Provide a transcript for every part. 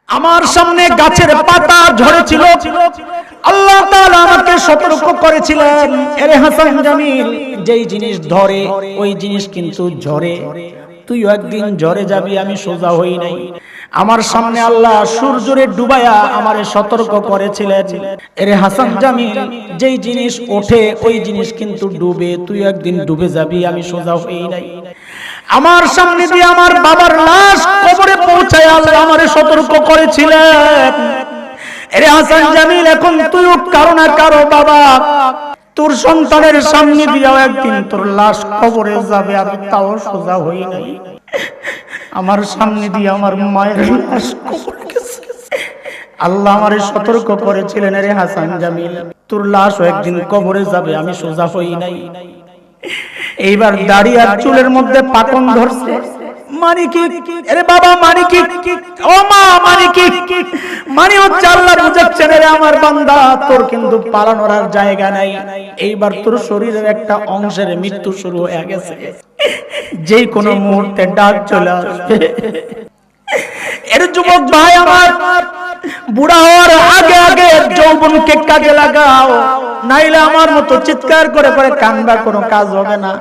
আমার সামনে গাছের পাতা ঝরেছিল। আল্লাহ তাআলা আমাকে সতর্ক করেছিলেন, এরে হাসান জামিল, যেই জিনিস ধরে ওই জিনিস কিন্তু ঝরে, তুইও একদিন ঝরে যাবি। আমি সোজা হই নাই। আমার সামনে আল্লাহ সূর্যরে ডুবায়া আমারে সতর্ক করেছিলেন, এরে হাসান জামিল, যেই জিনিস ওঠে ওই জিনিস কিন্তু ডুবে, তুই একদিন ডুবে যাবি। আমি সোজা হই নাই। আমার সামনে দিয়ে আমার বাবার লাশ কবরে পৌঁছায় আল্লাহ আমারে সতর্ক করেছিলেন, এরে হাসান জামিল, এখন তুইও কারো না কারো বাবা, তোর সন্তানের সামনে দিয়েও একদিন তোর লাশ কবরে যাবে। আমি তাও সোজা হই নাই। আমার সামনে দিয়ে আমার মায়ের লাশ কবরে গেছে। আল্লাহ আমারে সতর্ক করেছিলেন, এরে হাসান জামিল, তোর লাশও একদিন কবরে যাবে। আমি সোজা হই নাই। এইবার দাড়ি আর চুলের মধ্যে পাকন ধরছে। মানে কি? আরে বাবা, মানে কি? ও মা, মানে কি? মানে হচ্ছে আল্লাহ বুঝাচ্ছেন, রে আমার বান্দা, তোর কিন্তু পালানোর আর জায়গা নাই। এইবার তোর শরীরের একটা অংশের মৃত্যু শুরু হয়ে গেছে, যে কোনো মুহূর্তে ডাক চলে আসবে। এর যুবক ভাই আমার, বুড়া হওয়ার আগে আগে যৌবনকে কাজে লাগাও, নাইলে আমার মতো চিৎকার করে করে কান্না কোনো কাজ হবে না।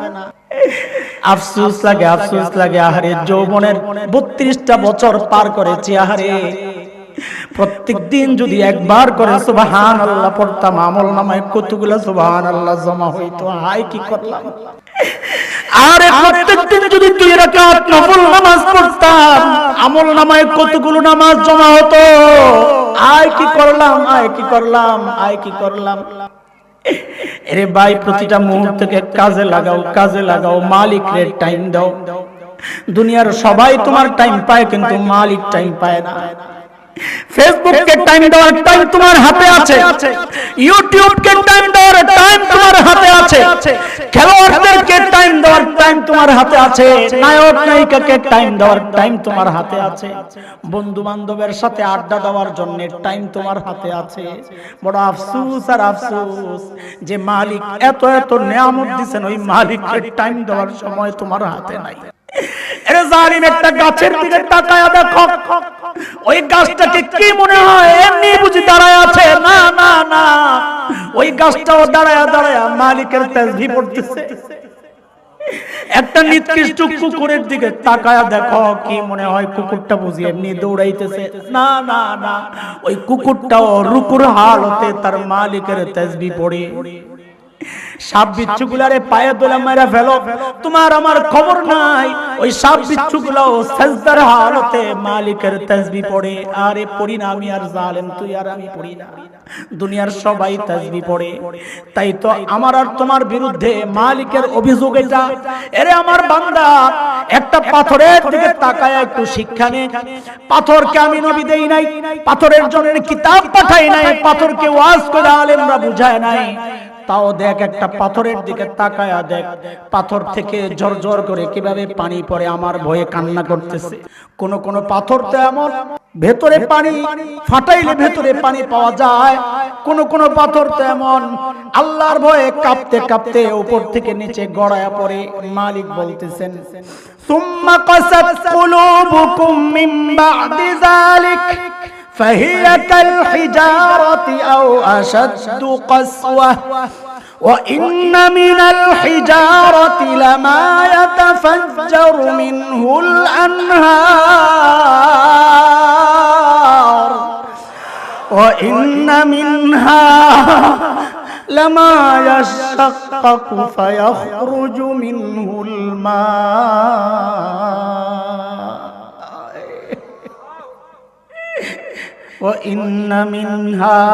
আফসোস লাগে, আফসোস লাগে। আহারে, যৌবনের 32টা বছর পার করেছি। আহারে, প্রত্যেক দিন যদি একবার করে সুবহানাল্লাহ পড়তাম, আমল নামায় কতগুলো সুবহানাল্লাহ জমা হইতো। হাই কি করলাম! আরে প্রত্যেক দিন যদি 2 রাকাত নফল নামাজ পড়তাম, আমল নামায় কতগুলো নামাজ জমা হতো। আয় কি করলাম, আয় কি করলাম, আয় কি করলাম! এরে ভাই, প্রতিটা মুহূর্তকে কাজে লাগাও, কাজে লাগাও। মালিকের টাইম দাও। দুনিয়ার সবাই তোমার টাইম পায়, কিন্তু মালিক টাইম পায় না। ফেসবুককে টাইম দেওয়ার টাইম তোমার হাতে আছে, ইউটিউবকে টাইম দেওয়ার টাইম তোমার হাতে আছে, খেলোয়াড়দেরকে টাইম দেওয়ার টাইম তোমার হাতে আছে, নায়ক নায়িকাকে টাইম দেওয়ার টাইম তোমার হাতে আছে, বন্ধু বান্ধবের সাথে আড্ডা দেওয়ার জন্য টাইম তোমার হাতে আছে। বড় আফসোস আর আফসোস যে মালিক এত এত নিয়ামত দিয়েছেন, ওই মালিকের টাইম দেওয়ার সময় তোমার হাতে নাই। এরে জালিম, একটা গাছের দিকে তাকায়া দেখো, ওই গাছটাকে কি মনে হয় এমনি বুঝি দাঁড়ায় আছে? না না না, ওই গাছটাও দাঁড়ায়া দাঁড়ায়া মালিকের তাসবিহ পড়তেছে। একটা নিকৃষ্ট কুকুরের দিকে তাকায়া দেখো, কি মনে হয় কুকুরটা বুঝি এমনি দৌড়াইতেছে? না না না, ওই কুকুরটাও রুকুর হালতে তার মালিকের তাসবিহ পড়ে। সাপ বিচ্ছুগুলারে পায়ে দোলা মেরা ফেলো, তোমার আমার খবর নাই। ওই সাপ বিচ্ছুগুলাও সাজদার হালতে মালিকের তাসবিহ পড়ে। আরে পড়ি না আমি আর জালেম, তুই আর আমি পড়ি না, দুনিয়ার সবাই তাসবিহ পড়ে। তাই তো আমার আর তোমার বিরুদ্ধে মালিকের অভিযোগ এটা। এরে আমার বান্দা, একটা পাথরের দিকে তাকায় একটু শিক্ষা নে। পাথরকে আমি নবী দেই নাই, পাথরের জন্য কিতাব পাঠাই নাই, পাথরকে ওয়াজ করে আলেমরা বুঝায় নাই। তাও দেখ, একটা পাথরের দিকে তাকায়া দেখ, পাথর থেকে ঝরঝর করে কিভাবে পানি পড়ে। আমার ভয়ে কান্না করতেছে। কোন কোন পাথর তো এমন, ভেতরে পানি ফাটাইলে ভেতরে পানি পাওয়া যায়। কোন কোন পাথর তো এমন, আল্লাহর ভয়ে কাঁপতে কাঁপতে উপর থেকে নিচে গড়ায়া পড়ে। মালিক বলতেছেন, সুম্মা কাসাত কুলুবুকুম মিন বা'দি যালিক فهي كالحجارة أو أشد قسوة وإن من الحجارة لما يتفجر منه الأنهار وإن منها لما يشقق فيخرج منه الماء وإن منها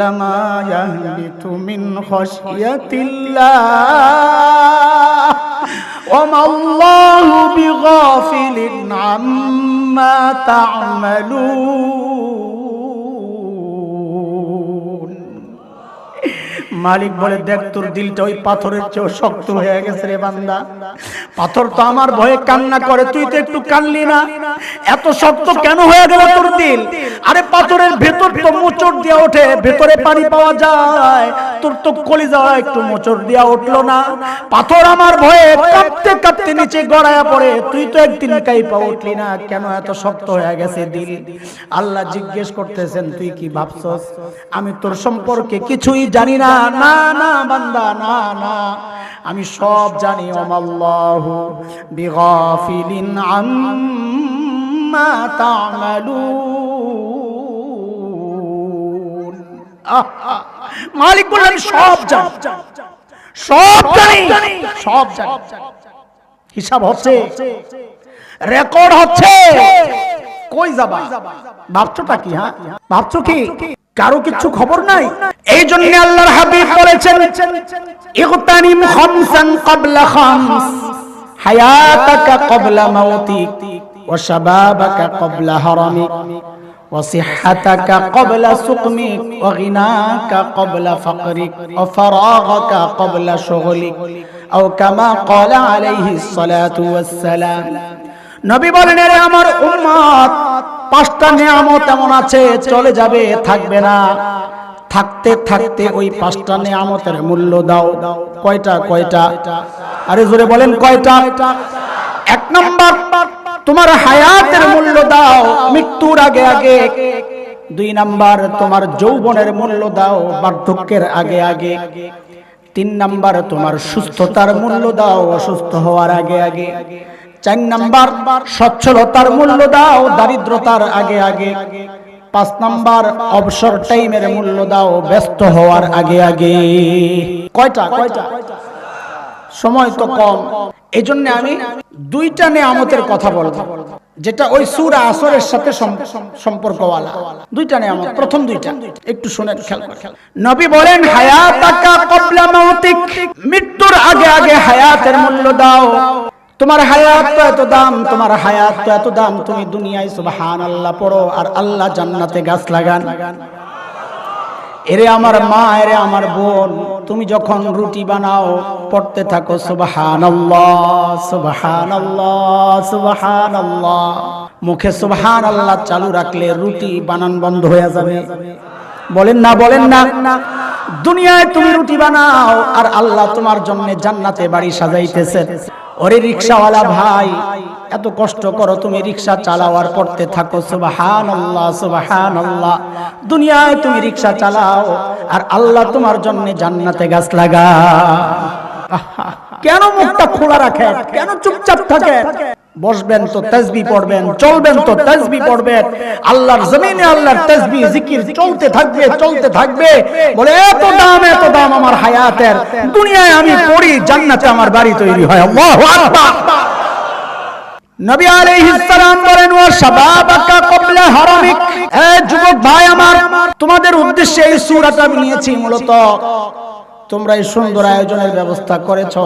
لما يهبط من خشية الله وما الله بغافل عما تعملون। মালিক বলে, দেখ তোর দিলটা ওই পাথরের চেয়েও শক্ত হয়ে গেছে রে বান্দা। পাথর তো আমার ভয়ে কান্না করে, তুই তো একটু কানলি না? এত শক্ত কেন হয়ে গেল তোর দিল? আরে পাথরের ভেতর তো মোচড় দিয়া ওঠে, ভেতরে পানি পাওয়া যায়, তোর তো কলিজা একটু মোচড় দিয়া উঠলো না। পাথর আমার ভয়ে কাঁপতে কাঁপতে নিচে গড়ায়া পড়ে, তুই তো একদিন কাইপা উঠলি না, কেন এত শক্ত হয়ে গেছে দিল? আল্লাহ জিজ্ঞেস করতেছেন, তুই কি ভাবছস আমি তোর সম্পর্কে কিছুই জানি না? না না বান্দা, না না, আমি সব জানি। ওমাল্লাহু বিগাফিলিন আম্মা তা'মালুন। মালিক বলেন সব জানি, সব জানি, সব জানি। হিসাব হচ্ছে, রেকর্ড হচ্ছে। কই যাবা? ভাবছোটা কি? হ্যাঁ ভাবছো কি কারো কিছু খবর নাই? এই জন্য আল্লাহর হাবিব বলেছেন, ইগতানিম খামসান ক্বাবলা খামস, হায়াতাকা ক্বাবলা মাউতিক, ওয়া শাবাবাকা ক্বাবলা হারামিক, ওয়া সিহহাতাকা ক্বাবলা সুকমিক, ওয়া গিনাকা ক্বাবলা ফাকরিক, ওয়া ফারাগাকা ক্বাবলা শুগলিক, আও কামা ক্বালা আলাইহিস সালাতু ওয়াস সালাম। নবী বলেন, রে আমার উম্মত, পাঁচটা নিয়ামত এমন আছে চলে যাবে, থাকবে না। থাকতে থাকতে ওই পাঁচটা নিয়ামতের মূল্য দাও। কয়টা? কয়টা? আরে জোরে বলেন কয়টা? এক নাম্বার, তোমার হায়াতের মূল্য দাও, মৃত্যুর আগে আগে। দুই নাম্বার, তোমার যৌবনের মূল্য দাও, বার্ধক্যের আগে আগে। তিন নাম্বার, তোমার সুস্থতার মূল্য দাও, অসুস্থ হওয়ার আগে আগে। চার নাম্বার, সচ্ছলতার মূল্য দাও, দারিদ্রতার আগে আগে। পাঁচ নাম্বার, অবসর টাইমের মূল্য দাও, ব্যস্ত হওয়ার আগে আগে। কয়টা? কয়টা? সময় তো কম, এজন্য আমি দুইটা নিয়ামতের কথা বলবো, যেটা ওই সূরা আসরের সাথে সম্পর্কওয়ালা। দুইটা নিয়ামত, প্রথম দুইটা একটু শুনেন, খেয়াল করেন। নবী বলেন, হায়াতাকা ক্বাবলা মাউতিক, মৃত্যুর আগে আগে হায়াতের মূল্য দাও। তোমার হায়াত তো এত দাম, তোমার হায়াত তো এত দাম, তুমি দুনিয়ায় সুবহানাল্লাহ পড়ো আর আল্লাহ জান্নাতে গাছ লাগান। এরে আমার মা, এরে আমার বোন, তুমি যখন রুটি বানাও পড়তে থাকো সুবহানাল্লাহ সুবহানাল্লাহ সুবহানাল্লাহ। মুখে সুবহানাল্লাহ চালু রাখলে রুটি বানান বন্ধ হয়ে যাবে। বলেন না, বলেন না। দুনিয়ায় তুমি রুটি বানাও আর আল্লাহ তোমার জন্য জান্নাতে বাড়ি সাজাইতেছে। ওরে রিকশাওয়ালা ভাই, এত কষ্ট করো, তুমি রিকশা চালাও আর পড়তে থাকো সুবহানাল্লাহ সুবহানাল্লাহ। দুনিয়ায় তুমি রিকশা চালাও আর আল্লাহ তোমার জন্য জান্নাতে গাছ লাগা। কেন মুখটা খোলা রাখেন? কেন চুপচাপ থাকেন? বসবেন তো তাসবিহ পড়বেন, চলবেন তো তাসবিহ পড়বেন। আল্লাহর জমিনে আল্লাহর তাসবিহ জিকির চলতে থাকবে, চলতে থাকবে। বলে এত দাম আমার হায়াতের, দুনিয়ায় আমি পড়ি, জান্নাতে আমার বাড়ি তৈরি হয়। আল্লাহু আকবার। নবী আলাইহিস সালাম বলেন, ওয়া শাবাবাকা ক্বাবলা হারামিক। এ যুবক ভাই আমার, তোমাদের উদ্দেশ্যে এই সূরাটা আমি নিয়েছি। মূলত তোমরা এই সুন্দর আয়োজনের ব্যবস্থা করেছো,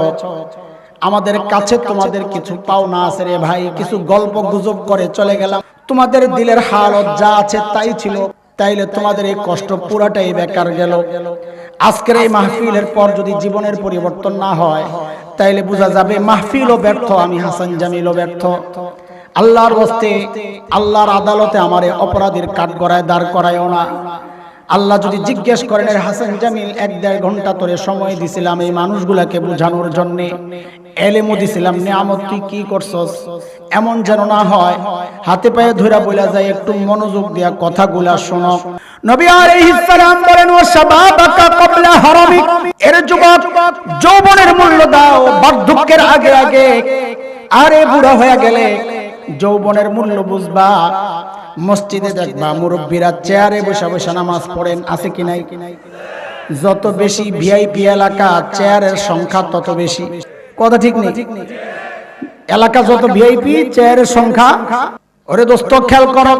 আমাদের কাছে তোমাদের কিছু পাওনা আছে রে ভাই। কিছু গল্প গুজব করে চলে গেলাম, তোমাদের দিলের হালত যা আছে তাই ছিল, তাইলে তোমাদের এই কষ্ট পুরাটাই বেকার গেল। আজকের এই মাহফিলের পর যদি জীবনের পরিবর্তন না হয়, তাইলে বোঝা যাবে মাহফিলও ব্যর্থ, আমি হাসান জামিলও ব্যর্থ। আল্লাহর হস্তে, আল্লাহর আদালতে আমারে অপরাধীর কাঠগড়ায় দাঁড় করায়ও না। আল্লাহ যদি জিজ্ঞেস করেন, হাসান জামিল 1-1.5 ঘন্টা ধরে সময় দিছিলাম এই মানুষগুলাকে বোঝানোর জন্য, এলেমও দিছিলাম, নিয়ামত তুই কি করছস? এমন যেন না হয় হাতে পায়ে ধরে বলা যায়, একটু মনোযোগ দিয়া কথাগুলা শোনো। নবী আলাইহিস সালাম বলেন, ওয়া শাবাবাকা ক্বাবলা হারামিক। এর যুবক, যৌবনের মূল্য দাও বার্ধক্যের আগে আগে। আরে বুড়া হয়ে গেলে যৌবনের মূল্য বুঝবা। মসজিদে দেখবা মুরব্বীরা চেয়ারে বসে বসে নামাজ পড়েন, আছে কি নাই? যত বেশি ভিআইপি এলাকা, চেয়ারের সংখ্যা তত বেশি। কথা ঠিক নেই? এলাকা যত ভিআইপি, চেয়ারের সংখ্যা। ওরে দোস্ত, খেয়াল করো,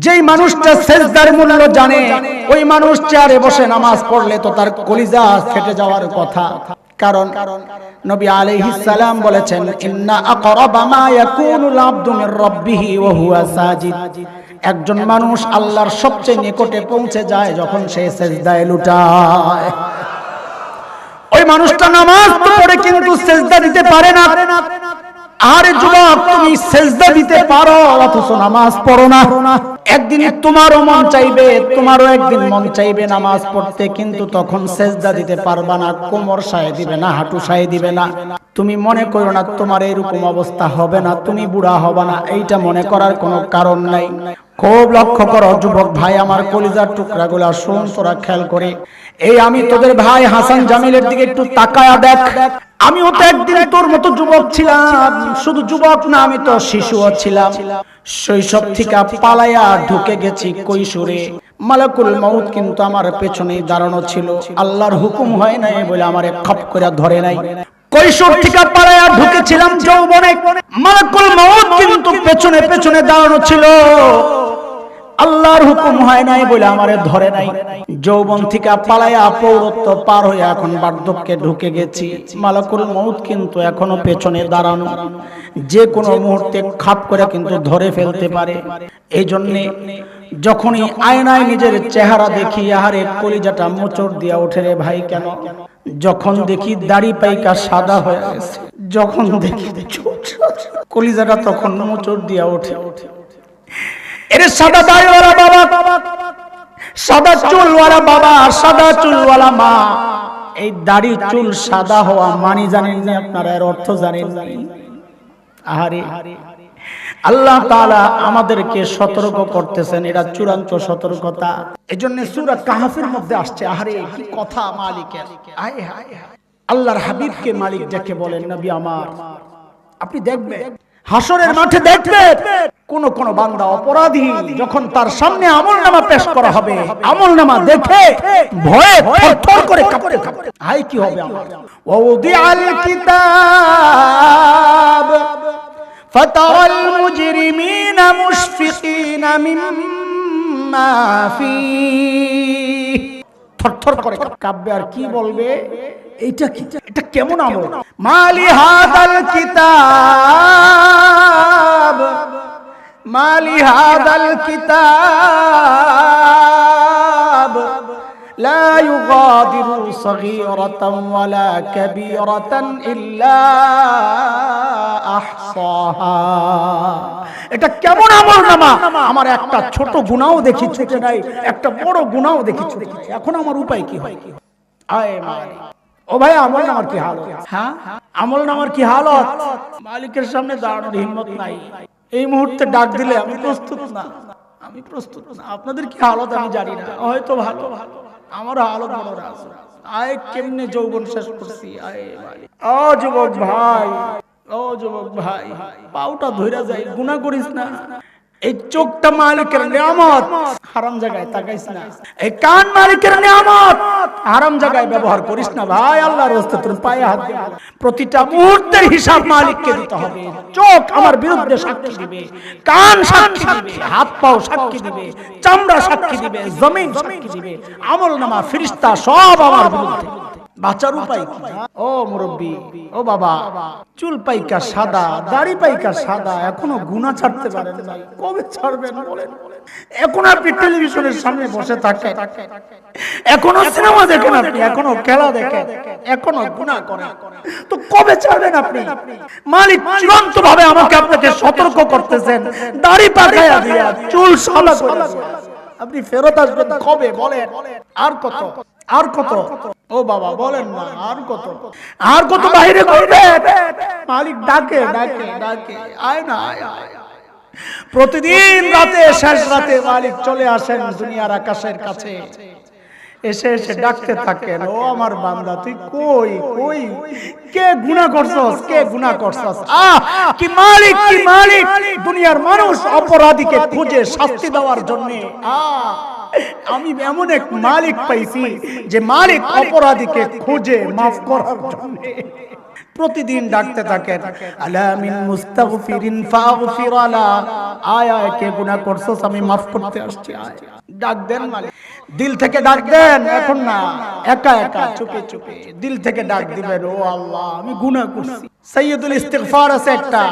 যেই মানুষটা সেজদার মূল্য জানে, ওই মানুষ চেয়ারে বসে নামাজ পড়লে তো তার কলিজা ফেটে যাওয়ার কথা। কারণ নবী আলাইহিস সালাম বলেছেন, ইন্না আকরাবা মা ইয়াকুনুল আবদু মির রাব্বিহি ওয়া হুয়া সাজিদ। একজন মানুষ আল্লাহর সবচেয়ে নিকটে পৌঁছে যায় যখন সে সিজদায় লুটায়। ওই মানুষটা নামাজ তো পড়ে কিন্তু সিজদা দিতে পারে না। আরে যুবক, তুমি সিজদা দিতে পারো অথচ নামাজ পড়ো না। একদিন তোমারও মন চাইবে, তোমারও একদিন মন চাইবে নামাজ পড়তে, কিন্তু তখন সিজদা দিতে পারবা না, কোমর সায়ে দিবে না, হাঁটু সায়ে দিবে না। তুমি মনে করো না তোমার এরকম অবস্থা হবে না, তুমি বুড়া হবে না, এইটা মনে করার কোনো কারণ নাই। খুব লক্ষ্য করো যুবক ভাই, আমার কলিজার টুকরাগুলা শোন, তোরা খেয়াল করে। এই আমি তোদের ভাই হাসান জামিলের দিকে একটু তাকায়া দেখ। আমিও তো একদিন তোর মতো যুবক ছিলাম, শুধু যুবক না, আমি তো শিশুও ছিলাম। শৈশব থেকে পালায়া ঢুকে গেছি কৈশোরে। মালাকুল মউত কিন্তু আমার পেছনেই দাঁড়ানো ছিল, আল্লাহর হুকুম হয় নাই বলে আমারে খপ করে ধরে নাই। কৈশোর থেকে পালায়া ঢুকেছিলাম যৌবনে, মালাকুল মউত কিন্তু পেছনে পেছনে দাঁড়ানো ছিল, আল্লাহর হুকুম হয় নাই বলে আমারে ধরে নাই। যৌবন থেকে পালায়া পৌরত্ব পার হয়ে এখন বার্ধক্যে ঢুকে গেছি, মালাকুল মউত কিন্তু এখনো পেছনে দাঁড়ানো, যে কোনো মুহূর্তে খাপ করে কিন্তু ধরে ফেলতে পারে। এই জন্যে যখনই আয়নায় নিজের চেহারা দেখি, আহারে কলিজাটা মোচড় দিয়া ওঠে রে ভাই। কেন? যখন দেখি দাড়ি পাইকা সাদা হয়ে গেছে, যখন দেখি কলিজাটা তখন মোচড় দিয়া ওঠে। এরে সাদা দাড়িওয়ালা বাবা, সাদা চুলওয়ালা বাবা, সাদা চুলওয়ালা মা, এই দাড়ি চুল সাদা হওয়া মানে জানেন না আপনারা? এর অর্থ জানেন না? আহারে, আল্লাহ তাআলা আমাদেরকে সতর্ক করতেছেন, এটা চূড়ান্ত সতর্কতা। এজন্য সূরা কাহফের মধ্যে আসছে, আহারে কি কথা মালিকের। আয় হায়, আল্লাহর হাবিবকে মালিক যাকে বলেন, নবী আমার, আপনি দেখবেন হাসরের মাঠে দেখবেন কোন কোন বান্দা অপরাধী যখন তার সামনে আমলনামা পেশ করা হবে, আমলনামা দেখে ভয়ে থরথর করে কাঁপতে কাঁপতে, হায় কি হবে আমার। ওয়াউদিআল কিতাব ফাতারাল মুজরিমিনা মুশফিকিনা মিম্মা ফীহি, থরথর করে কাঁপবে আর কি বলবে, এইটা কি, এটা কেমন আমল। মালি হাদাল কিতাব, মালি হাদাল কিতাব লা ইউগাদিরু সগীরাতান ওয়ালা কাবীরাতান ইল্লা আহসাহা। এটা কেমন আমলনামা, আমার একটা ছোট গুনাহও দেখি ছুটে নাই, একটা বড় গুনাহও দেখি ছুটে গেছে, এখন আমার উপায় কি হয়? আয় মালিক, ও ভাই আমলনামার কি হালত? হ্যাঁ, আমলনামার কি হালত? মালিকের সামনে দাঁড়ানোর হিম্মত নাই। এই মুহূর্তে ডাক দিলে আমি প্রস্তুত না, আমি প্রস্তুত না। আপনাদের কি হালত আমি জানি না, হয়তো ভালো, আমার হালত বড় রাজ। আয় কেমনে যৌবন শেষ করছি। আয় মালিক, ও যুবক ভাই, ও যুবক ভাই, পাউটা ধইরা যাই, গুনাহ করিস না। এই চোখটা মালিকের নিয়ামত, হারাম জায়গায় তাকাইস না। এই কান মালিকের নিয়ামত, হারাম জায়গায় ব্যবহার করিস না ভাই। আল্লাহর রাস্তে তোর পায়ে হাত দে, প্রতিটা মুহূর্তের হিসাব মালিককে দিতে হবে। চোখ আমার বিরুদ্ধে সাক্ষী দিবে, কান সাক্ষী দিবে, হাত পাও সাক্ষী দিবে, চামড়া সাক্ষী দিবে, জমিন সাক্ষী দিবে, আমলনামা ফেরেশতা সব আমার বিরুদ্ধে। বাঁচার উপায় কি? ও মুরব্বী, ও বাবা, চুল পাইকা সাদা, দাড়ি পাইকা সাদা, এখনো গুনাহ ছাড়তে পারেন না, কবে ছাড়বেন বলেন? এখন আপনি টেলিভিশনের সামনে বসে থাকেন, এখনো সিনেমা দেখেন, আপনি এখনো খেলা দেখেন, এখনো গুনাহ করেন, তো কবে ছাড়বেন আপনি? মালিক চূড়ান্ত ভাবে আমাকে আপনাকে সতর্ক করতেছেন, দাড়ি পাকায়া দিয়া, চুল সাদা করে আপনি ফেরত আসবেন কবে বলেন? আর কত, আর কত? ও বাবা বলেন না, আর কত, আর কত বাইরে করবেন? মালিক ডাকে ডাকে ডাকে, আয় না, আয় আয়। প্রতিদিন রাতে, শেষ রাতে মালিক চলে আসেন দুনিয়ার আকাশের কাছে, এসে এসে ডাকতে থাকেন, ও আমার বান্দা তুই কই কই, কে গুনাহ করছস, কে গুনাহ করছস? কি মালিক, কি মালিক! দুনিয়ার মানুষ অপরাধীকে খুঁজে শাস্তি দেওয়ার জন্য, আমি এমন এক মালিক পাইছি যে মালিক অপরাধীকে খুঁজে মাফ করার জন্য প্রতিদিন ডাকতে থাকেন, আলা মিন মুস্তাগফিরিন ফাগফির আলা, আয় আয় কে গুনাহ করছস, আমি মাফ করতে আসছি, আয়। ডাক দেন মালিক, দিল থেকে ডাক দেন, এখন না একা একা চুপে চুপে দিল থেকে ডাক দিবেন, ও আল্লাহ আমি গুনাহ করছি। সাইয়্যিদুল ইস্তিগফার আছে একটা,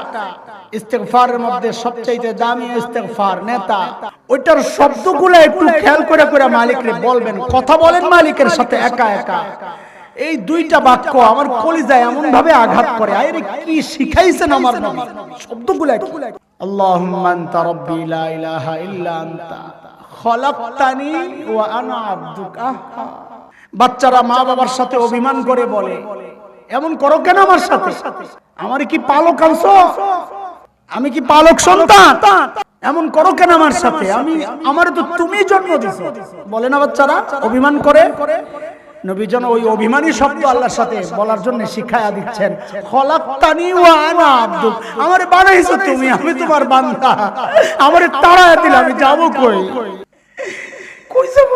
ইস্তিগফারের মধ্যে সবচেয়ে দামি ইস্তিগফার নেতা, ওইটার শব্দগুলো একটু খেয়াল করে করে মালিকরে বলবেন, কথা বলেন মালিকের সাথে একা একা। এই দুইটা বাক্য আমার কলিজায় এমন ভাবে আঘাত করে, আরে কি শিখাইছেন আমার নবী, শব্দগুলো কি? আল্লাহুম্মা আনতা রাব্বি লা ইলাহা ইল্লা আনতা খলাকতানি ওয়া আনা আবদুকা। বাচ্চারা মা বাবার সাথে অভিমান করে বলে, এমন করো কেন আমার সাথে? আমার কি পালক আনছো? আমি কি পালক সন্তান? এমন করো কেন আমার সাথে? আমার তো তুমি জন্ম দিছো। বলে না বাচ্চারা, অভিমান করে। নবী যেন ওই অভিমানী শব্দ আল্লাহর সাথে বলার জন্য শিখায়া দিচ্ছেন, খলাকতানি ওয়া আনা আবদুক, আমারে বানাইছো তুমি, আমি তোমার বান্দা, আমারে তাড়ায়া দিলে আমি যাব কই? কই যাব?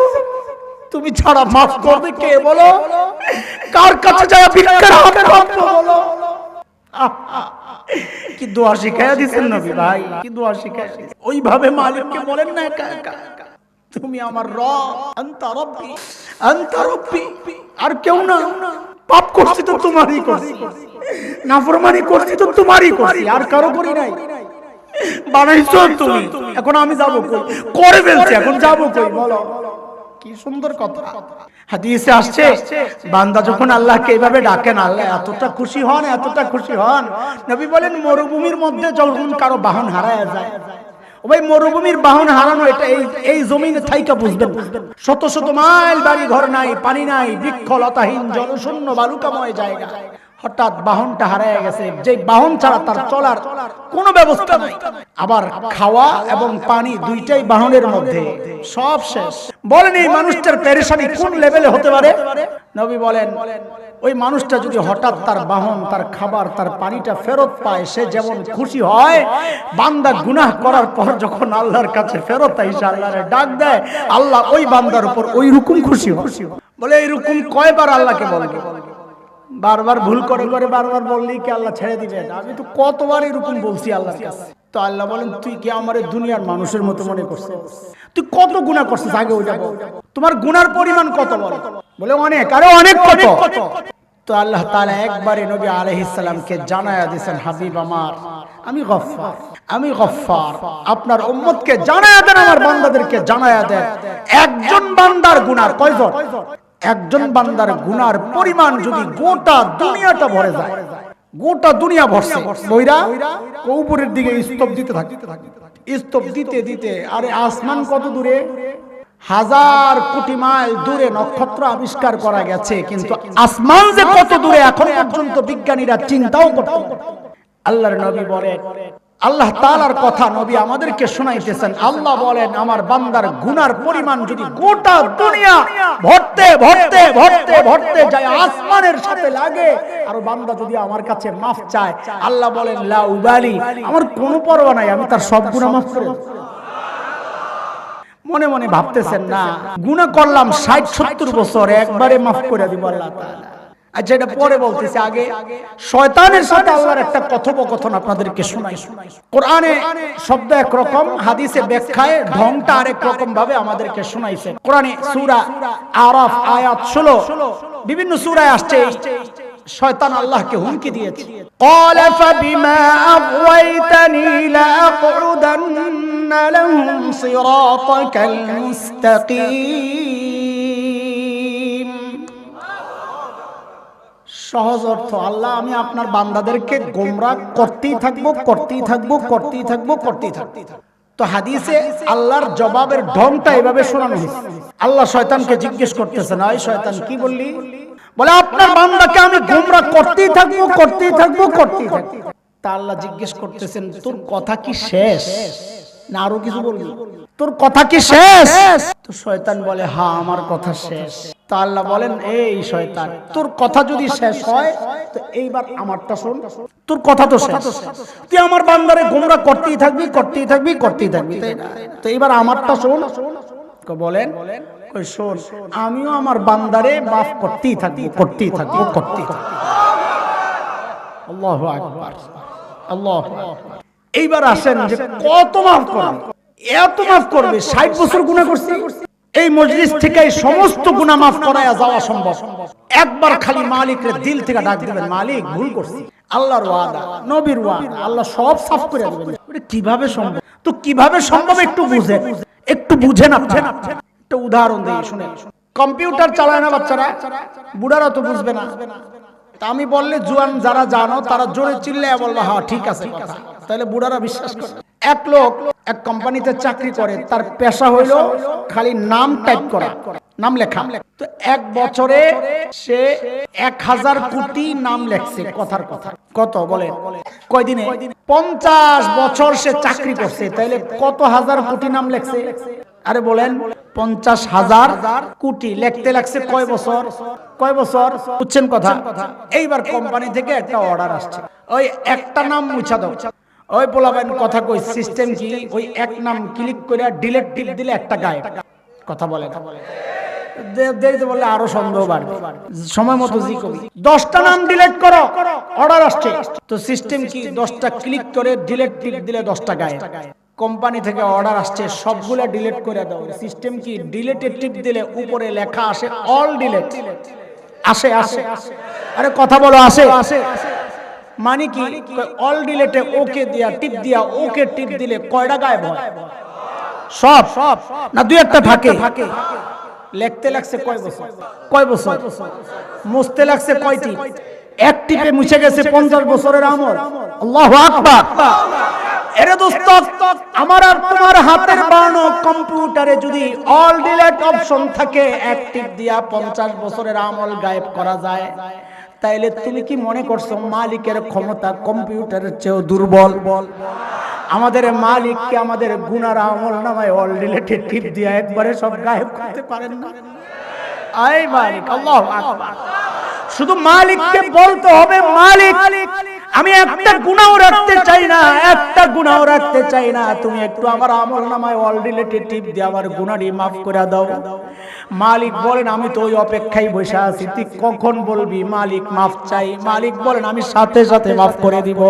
তুমি ছাড়া মাফ করবে কে বলো? কার কাছে যায় ভিক্ষার হাত পাতবো বলো? কি দোয়া শিখায়া দিয়েছেন নবী ভাই, কি দোয়া শিখায়া। ওইভাবে মালিককে বলেন না একা একা, তুমি আমার রব, আনতা রব্বি, আনতা রব্বি, আর কেউ না। পাপ করছি তো তোমারই করছি, নাফরমানি করছি তো তোমারই করছি, আর কারো করি নাই। বানাইছো তুমি, এখন আমি যাব কই? করে ফেলছি, এখন যাব কই বলো? কি সুন্দর কথা। হাদিসে আসছে, বান্দা যখন আল্লাহকে এইভাবে ডাকেন, আল্লাহ এতটা খুশি হন, এতটা খুশি হন। নবী বলেন, মরুভূমির মধ্যে যখন কারো বাহন হারায় যায়, ওই মরুভূমির বাহন হারানো, এটা এই জমিনে থাইকা বুঝবেন। শত শত মাইল বাড়ি ঘর নাই, পানি নাই, বৃক্ষলতাহীন জনশূন্য বালুকাময় জায়গা, হঠাৎ বাহনটা হারায় গেছে। যে বাহন ছাড়া তার চলার কোনো ব্যবস্থা নাই, আবার খাওয়া এবং পানি দুইটাই বাহনের মধ্যে, সব শেষ। বলেন এই মানুষটার পেরেশানি কোন লেভেলে হতে পারে? নবী বলেন, ওই মানুষটা যদি হঠাৎ তার বাহন, তার খাবার, তার পানিটা ফেরত পায়, সে যেমন খুশি হয়, বান্দা গুনাহ করার পর যখন আল্লাহর কাছে ফেরত আইসা আল্লাহরে ডাক দেয়, আল্লাহ ওই বান্দার উপর ওই রকম খুশি হয়। বলে এইরকম কয়বার আল্লাহকে বলবে? বারবার ভুল করে করে বারবার বললেই কি আল্লাহ ছেড়ে দিবেন? আমি তো কতবার এরকম বলছি আল্লাহর কাছে। তো আল্লাহ বলেন, তুই কি আমারে দুনিয়ার মানুষের মতো মনে করছিস? তুই কত গুনাহ করছিস আগে ওই যাবো, তোমার গুনার পরিমাণ কত? বলে অনেক, আরে অনেক কত? তো আল্লাহ তাআলা একবারে নবী আলাইহিস সালামকে জানায়া দিয়েছেন, হাবিব আমার, আমি গফফার, আমি গফফার, আপনার উম্মতকে জানায়া দেন, আমার বান্দাদেরকে জানায়া দেন, একজন বান্দার গুনার কয়জন? একজন বান্দার গুনার পরিমাণ যদি গোটা দুনিয়াটা ভরে যায়, গোটা দুনিয়া ভরছে বইরা উপরের দিকে স্তব দিতে থাকে, স্তব দিতে দিতে, আরে আসমান কত দূরে? হাজার কোটি মাইল দূরে নক্ষত্র আবিষ্কার করা গেছে, কিন্তু আসমান যে কত দূরে এখন পর্যন্ত বিজ্ঞানীরা চিন্তাও করতে পারে। আল্লাহর নবী বলেন, আল্লাহ তাআলার কথা নবী আমাদেরকে শোনাইতেছেন, আল্লাহ বলেন, আমার বান্দার গুনার পরিমাণ যদি গোটা দুনিয়া ভরতে ভরতে ভরতে ভরতে যায় আসমানের সাথে লাগে, আর বান্দা যদি আমার কাছে মাফ চায়, আল্লাহ বলেন, লা উবালি, আমার কোনো পরোয়া নাই, আমি তার সব গুনাহ মাফ করে দেব। মনে মনে ভাবতেছেন না, গুনাহ করলাম 60-70 বছর, একবারে মাফ করে দিব আল্লাহ তাআলা। আচ্ছা, এটা পরে বলতেছি, আগে শয়তানের সাথে আল্লাহর একটা কথোপকথন আপনাদেরকে শোনাই। কোরআনে শব্দ একরকম, হাদিসে ব্যাখ্যায় ঢংটা আরেক রকম ভাবে আমাদেরকে শোনাইছে। কোরআনে সূরা আরাফ আয়াত 16, বিভিন্ন সূরায় আসছে শয়তান আল্লাহকে হুমকি দিয়েছে, ক্বালা ফাবিমা আগওয়াইতানি লাআকউদান্না লাহুম সিরাতাকাল মুস্তাকিম। সহজ অর্থ, আল্লাহ আমি আপনার বান্দাদেরকে গোমরাহ করতেই থাকবো, করতেই থাকবো, করতেই থাকবো, করতেই থাকবো। তো হাদিসে আল্লাহর জবাবের ঢংটা এভাবে শোনানো হয়েছে। আল্লাহ শয়তানকে জিজ্ঞেস করতেছেন, এই শয়তান কি বললি? বলে, আপনার বান্দাকে আমি গোমরাহ করতেই থাকবো, করতেই থাকবো, করতেই থাকবো। তা আল্লাহ জিজ্ঞেস করতেছেন, তোর কথা কি শেষ না আরো কিছু বলবি? তোর কথা কি শেষ? তো শয়তান বলে, হ্যাঁ আমার কথা শেষ। তা আল্লাহ বলেন, এই শয়তান, তোর কথা যদি শেষ হয় তো এইবার আমারটা শোন। তোর কথা তো শেষ, তুই আমার বান্দারে গোমরাহ করতেই থাকবি, করতেই থাকবি, করতেই থাকবি, তো এইবার আমারটা শোন। বলেন, কই শোন, আমিও আমার বান্দারে মাফ করতেই থাকবো, করতেই থাকবো, করতেই থাকবো। আল্লাহু আকবার, আল্লাহু আকবার। এইবার আসেন যে কত মাফ করবে? এত মাফ করবে, 60 বছর গুনাহ করছি। এই মজলিস থেকে এই সমস্ত গুনাহ মাফ করায়া যাওয়া সম্ভব। একবার খালি মালিকের দিল থেকে ডাক দিবেন, মালিক ভুল করছি। আল্লাহর ওয়াদা, নবীর ওয়াদা, আল্লাহ সব সাফ করে দিবেন। এটা কিভাবে সম্ভব? তো কিভাবে সম্ভব একটু বুঝেন, একটু বুঝেন। আপনারা একটা উদাহরণ দিয়ে শুনেন। কম্পিউটার চালায় না বাচ্চারা, বুড়ারা তো বুঝবে না। তা আমি বললে জুয়ান যারা জানো তারা জোরে চিল্লায় বলবা হ্যাঁ ঠিক আছে কথা, তাহলে বুড়ারা বিশ্বাস করে। এক লোক এক কোম্পানিতে চাকরি করে, তার পেশা হইল খালি নাম টাইপ করা, নাম লেখা। তো এক বছরে সে 1000 কোটি নাম লেখছে, কথার কথা। কত বলে কয়দিনে? 50 বছর সে চাকরি করছে, তাইলে কত হাজার কোটি নাম লেখছে? আরে বলেন 50,000 কোটি লিখতে লাগছে কয় বছর? কয় বছর বুঝছেন কথা? এইবার কোম্পানি থেকে একটা অর্ডার আসছে, ওই একটা নাম মুছা দাও। ওই বলাবেন কথা কই, সিস্টেম কি? ওই এক নাম ক্লিক করে ডিলিট টিপ দিলে একটা গায়েব। কথা বলে দেরিতে বললে আরো সন্দেহ বাড়বে। সময় মতো জি কবি 10টা নাম ডিলিট করো, অর্ডার আসছে। তো সিস্টেম কি? 10টা ক্লিক করে ডিলিট টিপ দিলে 10টা গায়েব। কোম্পানি থেকে অর্ডার আসছে সবগুলা ডিলিট করে দাও। সিস্টেম কি? ডিলিটে টিপ দিলে উপরে লেখা আসে অল ডিলিট। আসে আসে আরে কথা বলো আসে। মানে কি? অল ডিলিটে ওকে দিয়া টিপ দিয়া ওকে টিপ দিলে কয়টা গায়েব হয়? সব না দুই একটা থাকে। লিখতে লাগছে কয় বছর? কয় বছর? মুছতে লাগছে কয় টিপ? এক টিপে মুছে গেছে 50 বছরের আমল। আল্লাহু আকবার। এরে দোস্ত, আমার আর তোমার হাতের বানানো কম্পিউটারে যদি অল ডিলিট অপশন থাকে, এক টিপ দিয়া 50 বছরের আমল গায়েব করা যায়, তাইলে তুমি কি মনে করছো মালিকের ক্ষমতা কম্পিউটারের চেয়েও দুর্বল? আমাদের মালিককে আমাদের গুনার আমল নামায় অল ডিলিটে টিপ দিয়া একবারে সব গায়েব করতে পারেন না? আই মালিক, আল্লাহু আকবার। শুধু মালিককে বলতে হবে, মালিক আমি একটা গুনাহ রাখতে চাই না, একটা গুনাহ রাখতে চাই না, তুমি একটু আমার আমল নামায় অল ডিলিটে টিপ দিয়ে আমার গুনাহটি মাফ করে দাও। মালিক বলেন আমি তো ওই অপেক্ষায় বসে আছি, তুই কখন বলবি মালিক মাফ চাই। মালিক বলেন আমি সাথে সাথে মাফ করে দিব।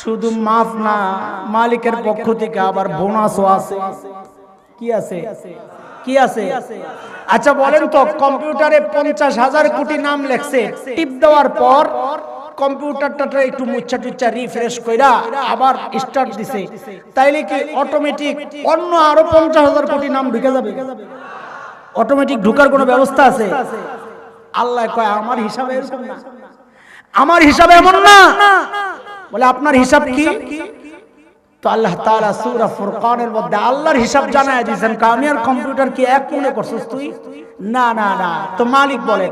শুধু মাফ না, মালিকের পক্ষ থেকে আবার বোনাসও আছে। কি আছে? কি আছে? আচ্ছা বলেন তো, কম্পিউটারে 50,000 কোটি নাম লেখছে, টিপ দেওয়ার পর কম্পিউটারটা একটু মুচ্ছা টুচ্ছা রিফ্রেশ কইরা আবার স্টার্ট দিছে, তাইলে কি অটোমেটিক অন্য আরো 50,000 কোটি নাম ঢুকে যাবে? অটোমেটিক ঢুকার কোনো ব্যবস্থা আছে? আল্লাহ কয় আমার হিসাবে এরকম না, আমার হিসাবে এমন না। বলে আপনার হিসাব কি? তো আল্লাহ তাআলা সূরা ফুরকানের মধ্যে আল্লাহর হিসাব জানায় দিয়েছেন, আমি আর কম্পিউটার কি এক মনে করছিস তুই? না না না। তো মালিক বলে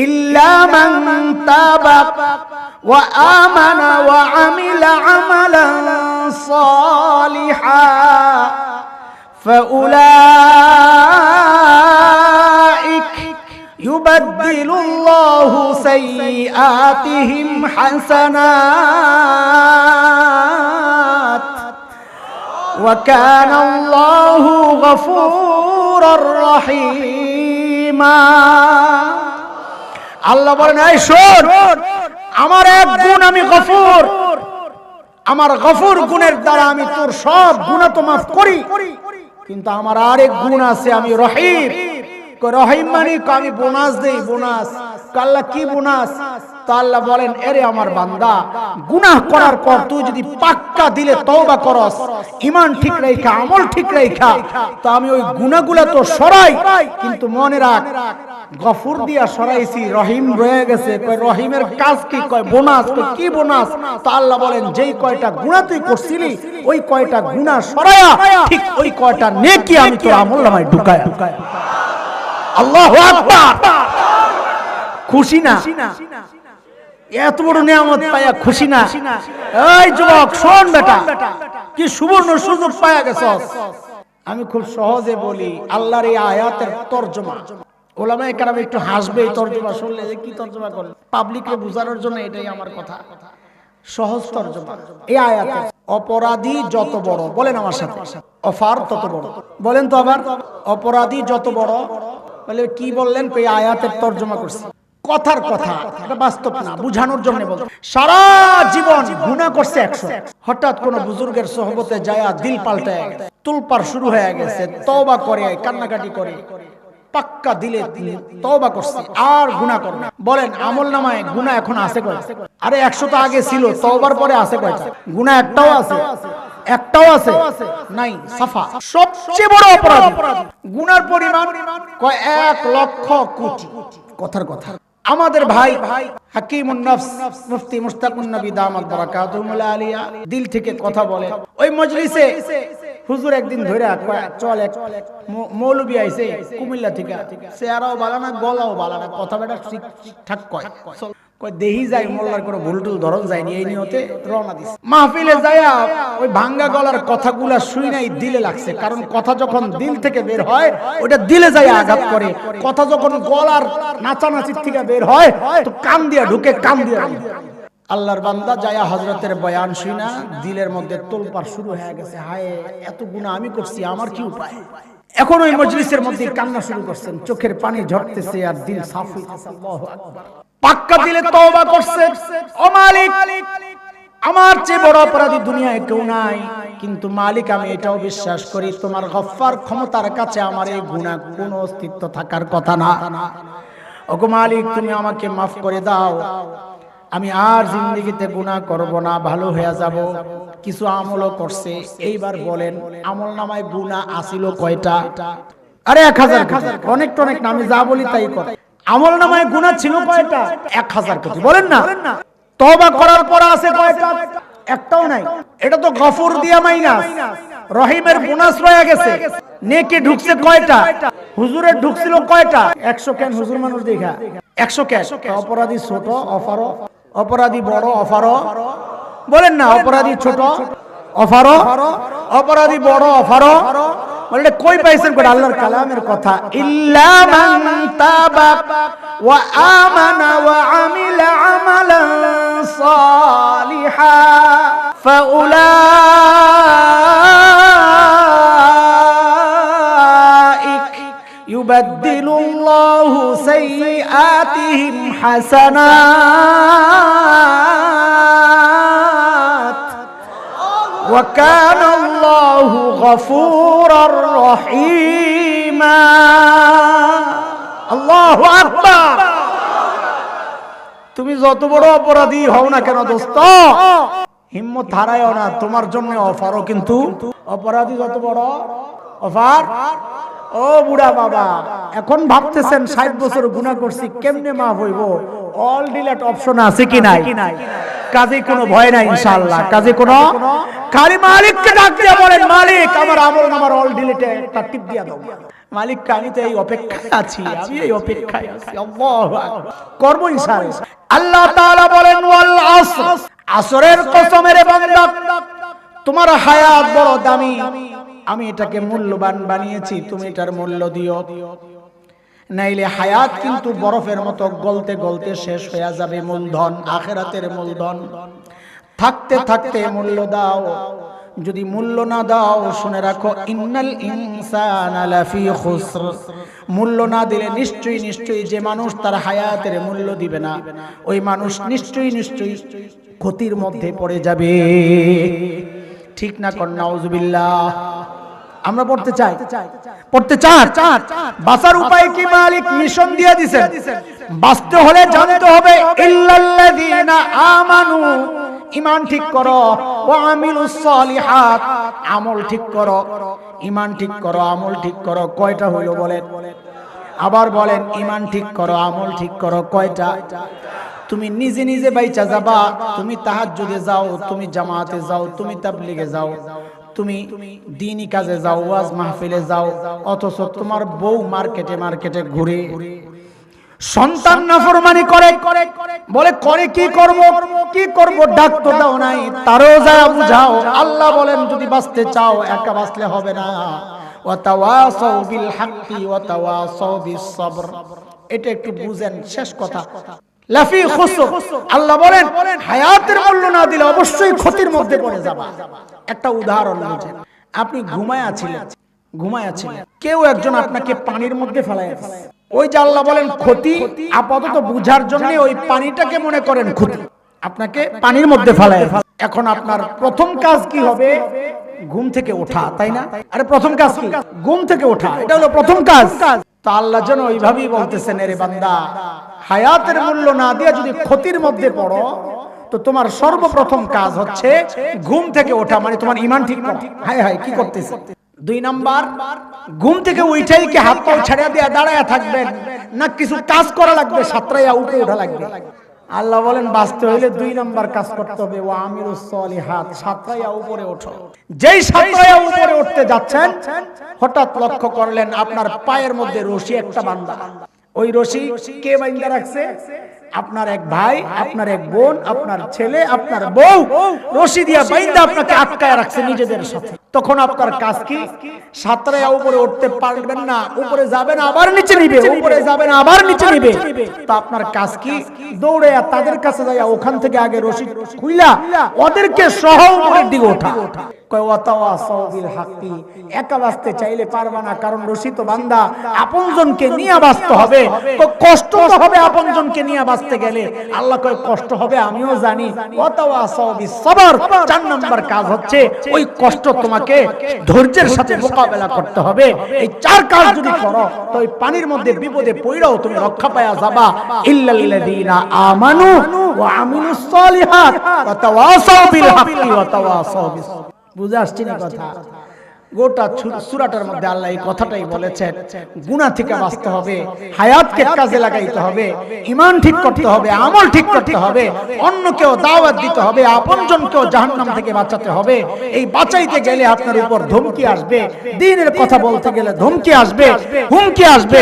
ইল্লা মান তাবা ওয়া আমানা ওয়া আমিলা আমালান সালিহা ফাউলাইক ইউবাদদিলুল্লাহু সাইয়্যাতিহিম হাসানাত ওয়া কানাল্লাহু গফুরুর রহিমা। আল্লাহ বলেন এই শোন, আমার এক গুণ আমি গফুর, আমার গফুর গুণের দ্বারা আমি তোর সব গুনাহ তো মাফ করি, কিন্তু আমার আরেক গুণ আছে আমি রহিম। রহিম মানে আমি বোনাস দেই। বোনাস আল্লাহ কি বোনাস? তো আল্লাহ বলেন এরে আমার বান্দা, গুনাহ করার পর তুই যদি পাক্কা দিলে তওবা করস, ঈমান ঠিক রাখা, আমল ঠিক রাখা, তো আমি ওই গুনাহগুলো তো সরাই, কিন্তু মনে রাখ গফুর দিয়া সরাইছি, রহিম রয়ে গেছে। কয় রহিমের কাজ কি? কয় বোনাস। কয় কি বোনাস? তো আল্লাহ বলেন যেই কয়টা গুনাহ তুই করছিলি ওই কয়টা গুনাহ সরায়া ঠিক ওই কয়টা নেকি আমি তোর আমলনামায় ঢুকায়া। আল্লাহু আকবার। খুশি না? এত বড় নিয়ামত পায়া খুশি না? এই যুবক শোন বেটা, কি সুবর্ণ সুযোগ পায়া গেছস। আমি খুব সহজে বলি আল্লাহর এই আয়াতের তরজমা। ওলামায়ে কেরাম একটু হাসবে এই তরজমা শুনলে, যে কি তরজমা করলেন, পাবলিককে বোঝানোর জন্য এটাই আমার কথা। সহজ তরজমা এই আয়াতে, অপরাধী যত বড়, বলেন আমার সাথে, অফার তত বড়। বলেন তো আবার, অপরাধী যত বড়। বলে কি বললেন? এই আয়াতের তরজমা করছি, কথার কথা, এটা বাস্তব না, বুঝানোর জন্য বলছি। সারা জীবন গুনাহ করছে 100, হঠাৎ কোন বুজুর্গের সোহবতে যায়া দিল পাল্টায় গেছে, তুলপার শুরু হয়ে গেছে, তওবা করে কান্নাকাটি করে পাক্কা দিলে তওবা করছে আর গুনাহ করে। বলেন আমলনামায় গুনাহ এখন আছে কয়টা? আরে 100 তো আগে ছিল, তওবার পরে আছে কয়টা? গুনাহ একটাও আছে? একটাও আছে নাই, সাফা। সবচেয়ে বড় অপরাধী গুনার পরিমাণ কয় 1 লক্ষ কোটি। কথার কথা। আমাদের ভাই হাকিমুন নফস মুফতি মুশতাকুন নবী দামাত বারাকাতুহুল আলিয়া দিল থেকে কথা বলে। ওই মজলিসে হুজুর একদিন ধইরা কয় চল এক মৌলবী আইছে কুমিল্লা থেকে, চেহারাও ভালো না, গলাও ভালো না, কথা বেটা ঠিকঠাক কয়। কয় দেহি যাই মোল্লার কোনো ভুলটুল ধরন যায়নি, এই নিয়তে রওনা দিছে। মাহফিলে যায়া ওই ভাঙ্গা গলার কথাগুলা শুই নাই, দিলে লাগছে। কারণ কথা যখন দিল থেকে বের হয় ওটা দিলে যায় আঘাত করে। কথা যখন গলার নাচানাচির থেকে বের হয় তো কান দিয়া ঢুকে, কান দিয়া। আল্লাহর বান্দা যায়া হযরতের বয়ান শুনা দিলের মধ্যে তোলপাড় শুরু হয়ে গেছে। হায়, এত গুনাহ আমি করছি, আমার কি উপায়? এখন ওই মজলিসের মধ্যে কান্না শুরু করছেন, চোখের পানি ঝরতেছে আর দিল সাফ হইতেছে। আল্লাহু আকবার। পাক্কা দিলে তওবা করছে, ও মালিক, আমার চেয়ে বড় অপরাধী দুনিয়ায় কেউ নাই, কিন্তু মালিক আমি এটাও বিশ্বাস করি তোমার গফফার ক্ষমতার কাছে আমার এই গুনাহ কোনো অস্তিত্ব থাকার কথা না। ওগো মালিক, তুমি আমাকে মাফ করে দাও, আমি আর জিন্দেগিতে গুনাহ করব না, ভালো হয়ে যাব। কিছু আমলও করছে। এইবার বলেন আমল নামায় গুনাহ আসিল কয়টা? আরে 1000 অনেক টনেক না, আমি যা বলি তাই কর। আমল নামায় গুনাহ ছিল কয়টা? 1000 কোটি। বলেন না। তওবা করার পর আছে কয়টা? একটাও নাই। এটা তো গফুর দিয়া মাইনাস, রহিমের বোনাস রয়ে গেছে। নেকি ঢুকছে কয়টা? হুজুরের ঢুকছিল কয়টা? 100 কেন হুজুর মানুষ দেখা 100 কেন? অপরাধী ছোট অফারও, অপরাধী বড় অফারও। বলেন না, অপরাধী ছোট অফারও, অপরাধী বড় অফারও। বলে কই পাইছেন? কোন আল্লাহর কালামের কথা। ইল্লা মান তাবা ওয়া আমানা ওয়া আমিলা আমালান সালিহা ফাউলাইক ইউবাদদিলুল্লাহু সাইয়্যাতিহিম হাসানাত ওয়া কানা আল্লাহু গফুরার রহিমা। আল্লাহু আকবার। তুমি যত বড় অপরাধী হও না কেন দোস্ত, হিম্মত হারায়ও না, তোমার জন্য অফারও। কিন্তু অপরাধী যত বড় অফার। ও বুড়া বাবা, এখন ভাবতেছেন 60 বছর গুনাহ করছি, কেমনে মাফ হইব? অল ডিলিট অপশন আছে কি নাই? কাজে কোনো ভয় নাই ইনশাআল্লাহ। কাজে কোনো, খালি মালিককে ডাক দিয়া বলেন, মালিক আমার আমল নামার অল ডিলিটে একটা টিপ দিয়া দাও। মালিক আমি তো এই অপেক্ষায় আছি, আমি এই অপেক্ষায় আছি। আল্লাহু আকবার। করব ইনশাআল্লাহ। আল্লাহ তাআলা বলেন ওয়াল আসর, আসরের কসম রে বান্দা, তোমার হায়াত বড় দামি, আমি এটাকে মূল্যবান বানিয়েছি, তুমি এটার মূল্য দিও। নাইলে হায়াত কিন্তু বরফের মতো গলতে গলতে শেষ হয়ে যাবে। মূলধন, আখিরাতের মূলধন থাকতে থাকতে মূল্য দাও। যদি মূল্য না দাও, শুনে রাখো ইন্নাল ইনসানা লাফি খুসর। মূল্য না দিলে নিশ্চয়ই নিশ্চয়ই যে মানুষ তার হায়াতের মূল্য দিবে না, ওই মানুষ নিশ্চয়ই নিশ্চয়ই ক্ষতির মধ্যে পড়ে যাবে। ঠিক না কর? নাউজুবিল্লাহ। আমরা পড়তে চাই, পড়তে চান? বাঁচার উপায় কি? মালিক মিশন দিয়ে দিয়েছেন। বাঁচতে হলে জানতে হবে ইল্লাল্লাযীনা আমানু, ঈমান ঠিক করো, ওয়া আমিলুস সালিহাত, আমল ঠিক করো। ঈমান ঠিক করো, আমল ঠিক করো। কয়টা হইল বলেন? আবার বলেন, ঈমান ঠিক করো, আমল ঠিক করো। কয়টা? তুমি নিজে নিজে বাইচা যাবা, তুমি তাহাজ্জুদে যাও, তুমি জামাতে যাও, তুমি তাবলীগে যাও, তুমি দ্বীনি কাজে যাও, ওয়াজ মাহফিলে যাও, অথচ তোমার বউ মার্কেটে মার্কেটে ঘুরে, সন্তান নাফরমানি করে। বলে করে কি করব, কি করব? ডাক তো দাও নাই, তারও যায় বুঝাও। আল্লাহ বলেন যদি বাঁচতে চাও একা বাঁচলে হবে না। ওয়া তাওয়াসাউ বিল হাক্কি ওয়া তাওয়াসাউ বিস সবর। এটা একটু বুঝেন। শেষ কথা, লাফি খুসর। আল্লাহ বলেন হায়াতের মূল্য না দিলে অবশ্যই ক্ষতির মধ্যে পড়ে যাবা। একটা উদাহরণ বুঝেন। আপনি ঘুমায় আছিলেন, কেউ একজন আপনাকে পানির মধ্যে ফেলায় দিয়েছে। ওই যে আল্লাহ বলেন ক্ষতি, আপাতত বুঝার জন্য ওই পানিটাকে মনে করেন ক্ষতি, আপনাকে পানির মধ্যে ফেলায়। এখন আপনার প্রথম কাজ কি হবে? ঘুম থেকে ওঠা, তাই না? আরে প্রথম কাজ কি? ঘুম থেকে ওঠা, এটা হলো প্রথম কাজ। তা আল্লাহ যেন ওইভাবেই বলতেছেন, এরে বান্দা, হায়াতের মূল্য না দিয়ে যদি ক্ষতির মধ্যে পড়ো, তো তোমার সর্বপ্রথম কাজ হচ্ছে ঘুম থেকে ওঠা, মানে তোমার ঈমান ঠিক করা। হায় হায় কি করতেছে। 2 নাম্বার, ঘুম থেকে উঠাই কি হাত পা ছাড়িয়ে দিয়ে দাঁড়ায়া থাকবেন, না কিছু কাজ করা লাগবে, সাতরাইয়া উপরে ওঠা লাগবে? আল্লাহ বলেন বাঁচতে হইলে 2 নাম্বার কাজ করতে হবে, ওয়া আমিলুস সলিহাত, সাতরাইয়া উপরে ওঠো। যেই সাতরাইয়া উপরে উঠতে যাচ্ছেন, হঠাৎ লক্ষ্য করলেন আপনার পায়ের মধ্যে রশি একটা বাঁধা। ওই রশি কে বাঁধা রাখছে? আপনার এক ভাই, আপনার এক বোন, আপনার ছেলে, আপনার বউ রশি দিয়া বাঁধা আপনাকে আটকায় রাখছে নিজেদের সাথে। তখন আপনার কাজ কি? সাতরাইয়া উপরে উঠতে পারবেন না, উপরে যাবেন আবার নিচে নিবে, উপরে যাবেন আবার নিচে নিবে। তো আপনার কাজ কি? দৌড়ে তাদের কাছে যাইয়া ওখান থেকে আগে রশি খুইলা ওদেরকে সহ উপরের দিকে ওঠা। কয় ওয়াতাওয়াসাউ বিল হাক্কি, একা বাঁচতে চাইলে পারবা না, কারণ রশি তো বান্দা, আপনজনকে নিয়ে বাঁচতে হবে। কষ্ট তো হবে আপনজনকে নিয়ে বাঁচতে গেলে। আল্লাহ কয় কষ্ট হবে, আমিও জানি। ওয়াতাওয়াসাউ বিস সবর, 4 নাম্বার কাজ হচ্ছে ওই কষ্ট তোমাকে ধৈর্যের সাথে মোকাবেলা করতে হবে। এই 4 কাজ যদি করো তো ওই পানির মধ্যে বিপদে পড়াও তুমি রক্ষা পায়া যাবা। ইল্লাল্লাযীনা আমানু ওয়া আমিলুস সলিহাত ওয়া তাওয়াসাউ বিল হাক্কি ওয়া তাওয়াসাউ বিস। বুঝে আসছে না কথা? গোটা সূরাটার মধ্যে আল্লাহ এই কথাটাই বলেছেন, গুনাহ থেকে বাঁচতে হবে, হায়াতকে কাজে লাগাইতে হবে, ঈমান ঠিক করতে হবে, আমল ঠিক করতে হবে, অন্যকেও দাওয়াত দিতে হবে, আপনজনকেও জাহান্নাম থেকে বাঁচাতে হবে। এই বাঁচাইতে গেলে আপনার উপর ধমকি আসবে, দ্বীনের কথা বলতে গেলে ধমকি আসবে, হুমকি আসবে,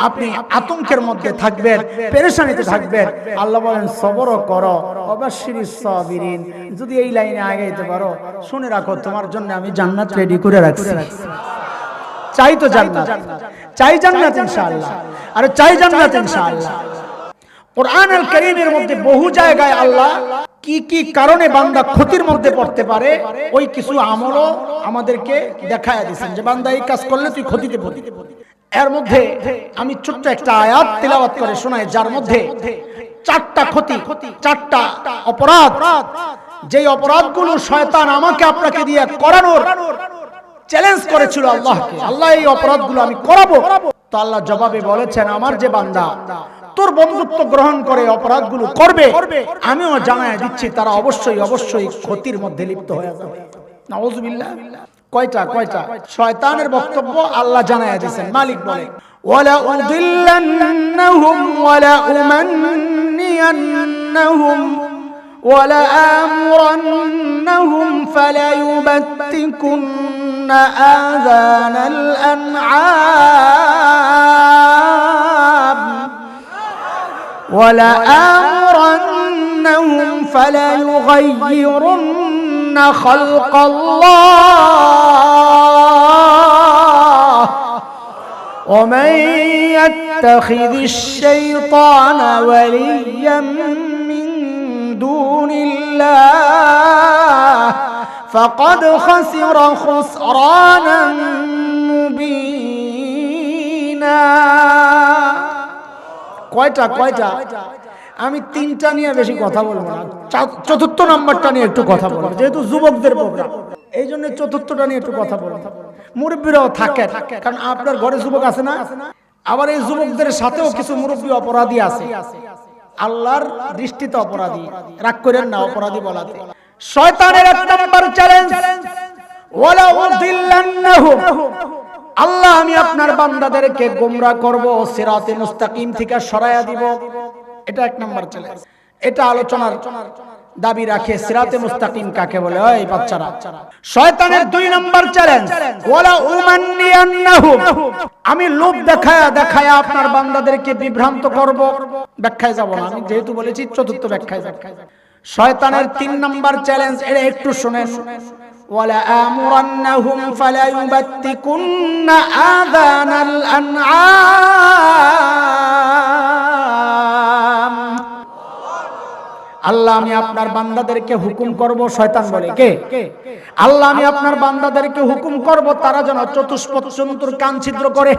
আপনি আতঙ্কের মধ্যে থাকবেন, পেরেশানিতে থাকবেন। আল্লাহ বলেন সবর করো, অবাশশিরিস সাবিরিন। যদি এই লাইনে আগাইতে পারো, শুনে রাখো তোমার জন্য আমি জান্নাত রেডি করে রাখছি। চাই তো জান্নাত, চাই জান্নাত ইনশাআল্লাহ, আরে চাই জান্নাত ইনশাআল্লাহ। কোরআনুল কারীমের মধ্যে বহু জায়গায় আল্লাহ কি কি কারণে বান্দা ক্ষতির মধ্যে পড়তে পারে ওই কিছু আমলও আমাদেরকে দেখায়া দিয়েছেন, যে বান্দা এই কাজ করলে তুই ক্ষতিতে পড়বি। এর মধ্যে আমি ছোট্ট একটা আয়াত তেলাওয়াত করে শোনাই, যার মধ্যে 4টা ক্ষতি, 4টা অপরাধ, যেই অপরাধগুলো শয়তান আমাকে আপনাকে দিয়ে করানোর চ্যালেঞ্জ করেছিল আল্লাহকে, আল্লাহ এই অপরাধগুলো আমি করাবো। তো আল্লাহ জবাবে বলেছেন, আমার যে বান্দা তোর বন্ধুত্ব গ্রহণ করে অপরাধগুলো করবে, আমিও জানায় দিচ্ছি তারা অবশ্যই অবশ্যই ক্ষতির মধ্যে লিপ্ত হয়ে যাবে। নাউযুবিল্লাহ। কয়টা? শয়তানের বক্তব্য আল্লাহ জানায় দিয়েছেন। মালিক বলে, ওয়ালা উদিল্লান্নাহুম ওয়ালা উমান্নিয়ান্নাহুম ওয়ালা আমরান্নাহুম ফালায়ুবাত্তিকুন্না আযানাল আনআম ওয়ালা আমরান্নাহুম ফালায়ুগাইয়িরুন্না খালকাল্লাহ ومن يتخذ الشيطان وليا من دون الله فقد خسر خسرانا مبينا। কয়টা? আমি 3টা নিয়ে বেশি কথা বলবো না, 4র্থ নাম্বারটা নিয়ে একটু কথা বলবো, যেহেতু যুবকদের প্রোগ্রাম, এই জন্য 4র্থটা নিয়ে একটু কথা বলবো। মুরব্বীরাও থাকে, কারণ আপনার ঘরে যুবক আছে না, আবার এই যুবকদের সাথেও কিছু মুরব্বী অপরাধী আছে, আল্লাহর দৃষ্টিতে অপরাধী, রাগ করেন না অপরাধী বলাতে। শয়তানের 1 নাম্বার চ্যালেঞ্জ, ওয়ালা উদিল্লান্নাহুম, আল্লাহ আমি আপনার বান্দাদেরকে গোমরাহ করব, সিরাতে মুস্তাকিম থেকে সরায়া দিব। এটা 1 নাম্বার চ্যালেঞ্জ। এটা আলোচনার দাবি রাখে, সিরাতে মুস্তাকিম কাকে বলে। ওই বাচ্চারা, শয়তানের 2 নাম্বার চ্যালেঞ্জ, ওয়ালা উমান্নিয়ান্নাহুম, আমি লোভ দেখায়া আপনার বান্দাদেরকে বিভ্রান্ত করব। ব্যাখ্যায় যাব না, আমি যেহেতু বলেছি 4র্থ ব্যাখ্যায় যাব। শয়তানের 3 নাম্বার চ্যালেঞ্জ, এটা একটু শুনেন, ওয়ালা আমরান্নাহুম ফালায়ুবাত্তিকুন্না আযানাল আনআম, আল্লাহ আমি আপনার বান্দাদেরকে হুকুম করব। শয়তান বলে কে? আল্লাহ আমি আপনার বান্দাদেরকে হুকুম করব তারা যেন চতুষ্পদ জন্তুর কান ছিদ্র করে।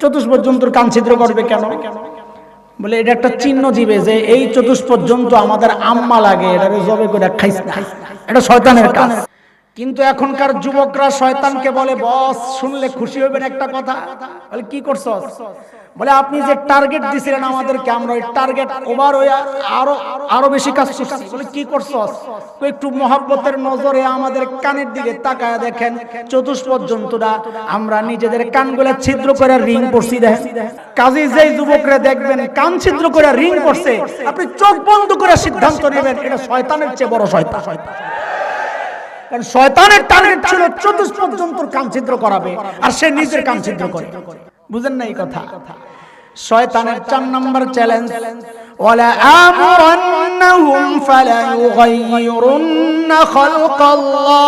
চতুষ্পদ জন্তুর কান ছিদ্র করবে কেন? বলে এটা একটা চিহ্ন দিবে যে এই চতুষ্পদ জন্তু আমাদের আম্মা লাগে, এটাকে জবে করে খাইস না, এটা শয়তানের কাজ। কিন্তু এখনকার যুবকরা শয়তানকে বলে, বস শুনলে খুশি হবেন একটা কথা, বলে কি করছস? বলে আপনি যে টার্গেট দিছিলেন আমাদেরকে, আমরা ওই টার্গেট ওভার হয়ে আরো বেশি কাজ করছি। বলে কি করছস? একটু মহব্বতের নজরে আমাদের কানের দিকে তাকায় দেখেন, চতুষ্পদ জন্তুরা আমরা নিজেদের কানগুলা ছিদ্র করে রিং করছি। দেখেন কাজী যেই যুবকরা দেখবেন কান ছিদ্র করে রিং করছে, আপনি চোখ বন্ধ করে সিদ্ধান্ত নেবেন এটা শয়তানের চেয়ে বড় শয়তান। কারণ শয়তানের টার্গেট ছিল চতুষ্পদ জন্তুর কান ছিদ্র করাবে, আর সে নিজের কান ছিদ্র করে। বুঝেন না এই কথা? শয়তানের 4 নম্বর চ্যালেঞ্জ, ওয়ালা আমরান্নাহুম ফালা ইউগাইয়িরুন্না খালকাল্লাহ।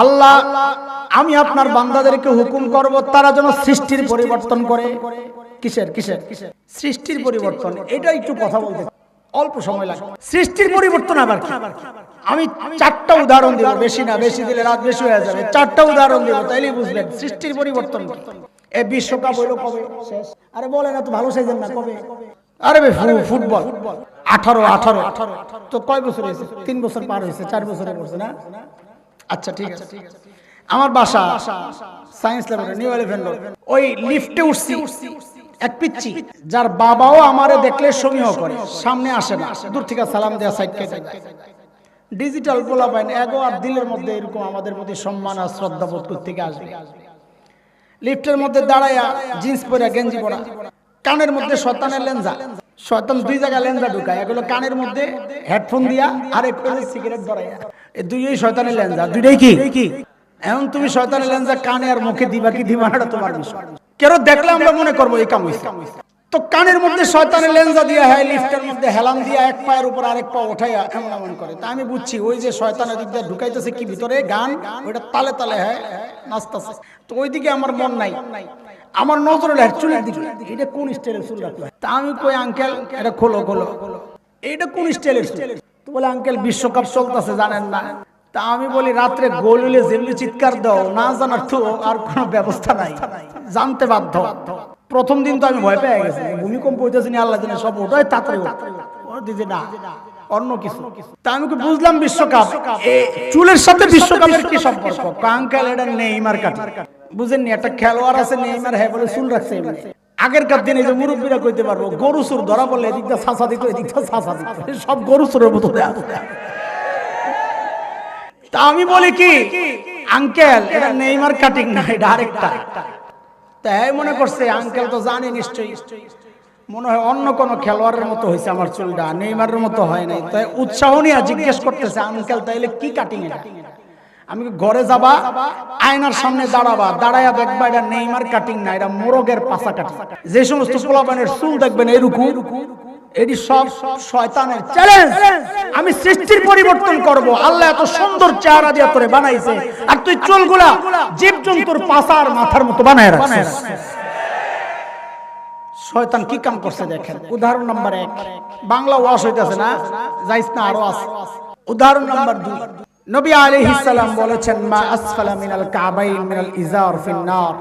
আল্লাহ আমি আপনার বান্দাদেরকে হুকুম করব তারা যেন সৃষ্টির পরিবর্তন করে। কিসের সৃষ্টির পরিবর্তন? এটা একটু কথা বলতে অল্প সময় লাগে। সৃষ্টির পরিবর্তন আবার কি? আমি 4টা উদাহরণ দিব, বেশি না, বেশি দিলে রাত বেশি হয়ে যাবে। 4টা উদাহরণ দিব, তাইলেই বুঝবেন সৃষ্টির পরিবর্তন কি। এই বিশ্বকাপ হইলো কবে শেষ? আরে বলেন এত ভালো সাইজেন না, কবে? আরে ফুটবল 18 তো কয় বছর হয়েছে? 3 বছর পার হয়েছে, 4 বছরে পড়ছে না? আচ্ছা ঠিক আছে। আমার বাসা science laboratory, new elephant road. ওই লিফটে উঠছি, এক পিচ্চি যার বাবাও আমারে দেখলে সমীহ করে, সামনে আসে না, দূর থেকে সালাম দেয়া সাইড কেটে যায়। ডিজিটাল বলা পায় না, এগো আর দিলের মধ্যে এরকম আমাদের প্রতি সম্মান আর শ্রদ্ধা বোধ করতে আসবে। লিফটের মধ্যে দাঁড়ায়া জিন্স পরে গেঞ্জি পরা, কানের মধ্যে শয়তানের লেঞ্জা। শয়তান 2 জায়গায় লেঞ্জা ঢুকায়, এগুলো কানের মধ্যে হেডফোন দিয়া আর এক করে সিগারেট ধরাইয়া। এই দুইই শয়তানের লেঞ্জা, দুইটাই কি। এখন তুমি শয়তানের লেঞ্জা কানে আর মুখে দিবা কি দিবা না তোমার বিষয়। কেন দেখলে আমরা মনে করবো এই কাম হইছে। তো কানের মধ্যে শয়তানের লেঞ্জা দিয়া হয়, লিফটের মধ্যে হেলান দিয়া এক পায়ের উপর আরেক পা উঠাইয়া এমন এমন করে। তা আমি বুঝছি ওই যে শয়তানের দিক দিয়ে ঢুকাইতেছে কি ভিতরে গান, ওইটা তালে তালে হয় নাচতেছে। তো ওইদিকে আমার মন নাই, আমার নজর হলো চুলের দিকে, এটা কোন স্টাইলের চুল রাখলো। তা আমি কই আঙ্কেল এটা খোলো, এইটা কোন স্টাইলের চুল? তো বলে আঙ্কেল বিশ্বকাপ চলতেছে জানেন না। তা আমি বলি রাত্রে গোল হইলে যেমনি চিৎকার দাও, না জানার তো আর কোনো ব্যবস্থা নাই, জানতে বাধ্য। প্রথম দিন তো আমি ভয় পেয়ে গেছি, ভূমিকম্প হইতেছে আল্লাহ জানে, সব ওটাই তাড়াতাড়ি দিদি না অন্য কিছু। তা আমি বুঝলাম বিশ্বকাপ, চুলের সাথে বিশ্বকাপের কি সম্পর্ক? আঙ্কেল এটা নেইমার কাটি, বুঝেননি? একটা খেলোয়াড় আছে নেইমার, হ্যাঁ বলে চুল রাখছে। আগেরকার দিনে যে মুরব্বীরা কইতে পারবো গরু চুর ধরা বললে এদিকটা ছাঁচা দিত, এদিকটা ছাঁচা দিত, সব গরু চুরের মতো দেয়া। তা আমি বলি কি আঙ্কেল এটা নেইমার কাটিং না, এটা আরেকটা। তাই মনে করছে আঙ্কেল তো জানে নিশ্চয়ই, মনে হয় অন্য কোন খেলোয়াড়ের মতো হয়েছে আমার চুলটা, নেইমারের মতো হয় নাই। তাই উৎসাহ নিয়ে জিজ্ঞেস করতেছে আঙ্কেল তাইলে কি কাটিং এটা? আমি ঘরে যাবা, আয়নার সামনে দাঁড়াবা, দাঁড়ায়া দেখবা এটা নেইমার কাটিং না, এটা মোরগের পাছা কাটিং। যে সমস্ত পোলাপানের চুল দেখবেন এরকম, এটি সব শয়তানের চ্যালেঞ্জ। আমি সৃষ্টির পরিবর্তন করব। আল্লাহ এত সুন্দর চেহারা দিয়ে তোরে বানাইছে, আর তুই চুলগুলা জীবজন্তুর পাছার মাথার মতো বানায় রাখছিস। শয়তান কি কাম করছে দেখেন। উদাহরণ নাম্বার 1, বাংলা ওয়াশ হইতাছে না, যাইস না আরো আছে। উদাহরণ নাম্বার 2, নবী আলাইহিস সালাম বলেছেন মা আসফালা মিনাল কাবাইন মিনাল ইজার ফিন নার।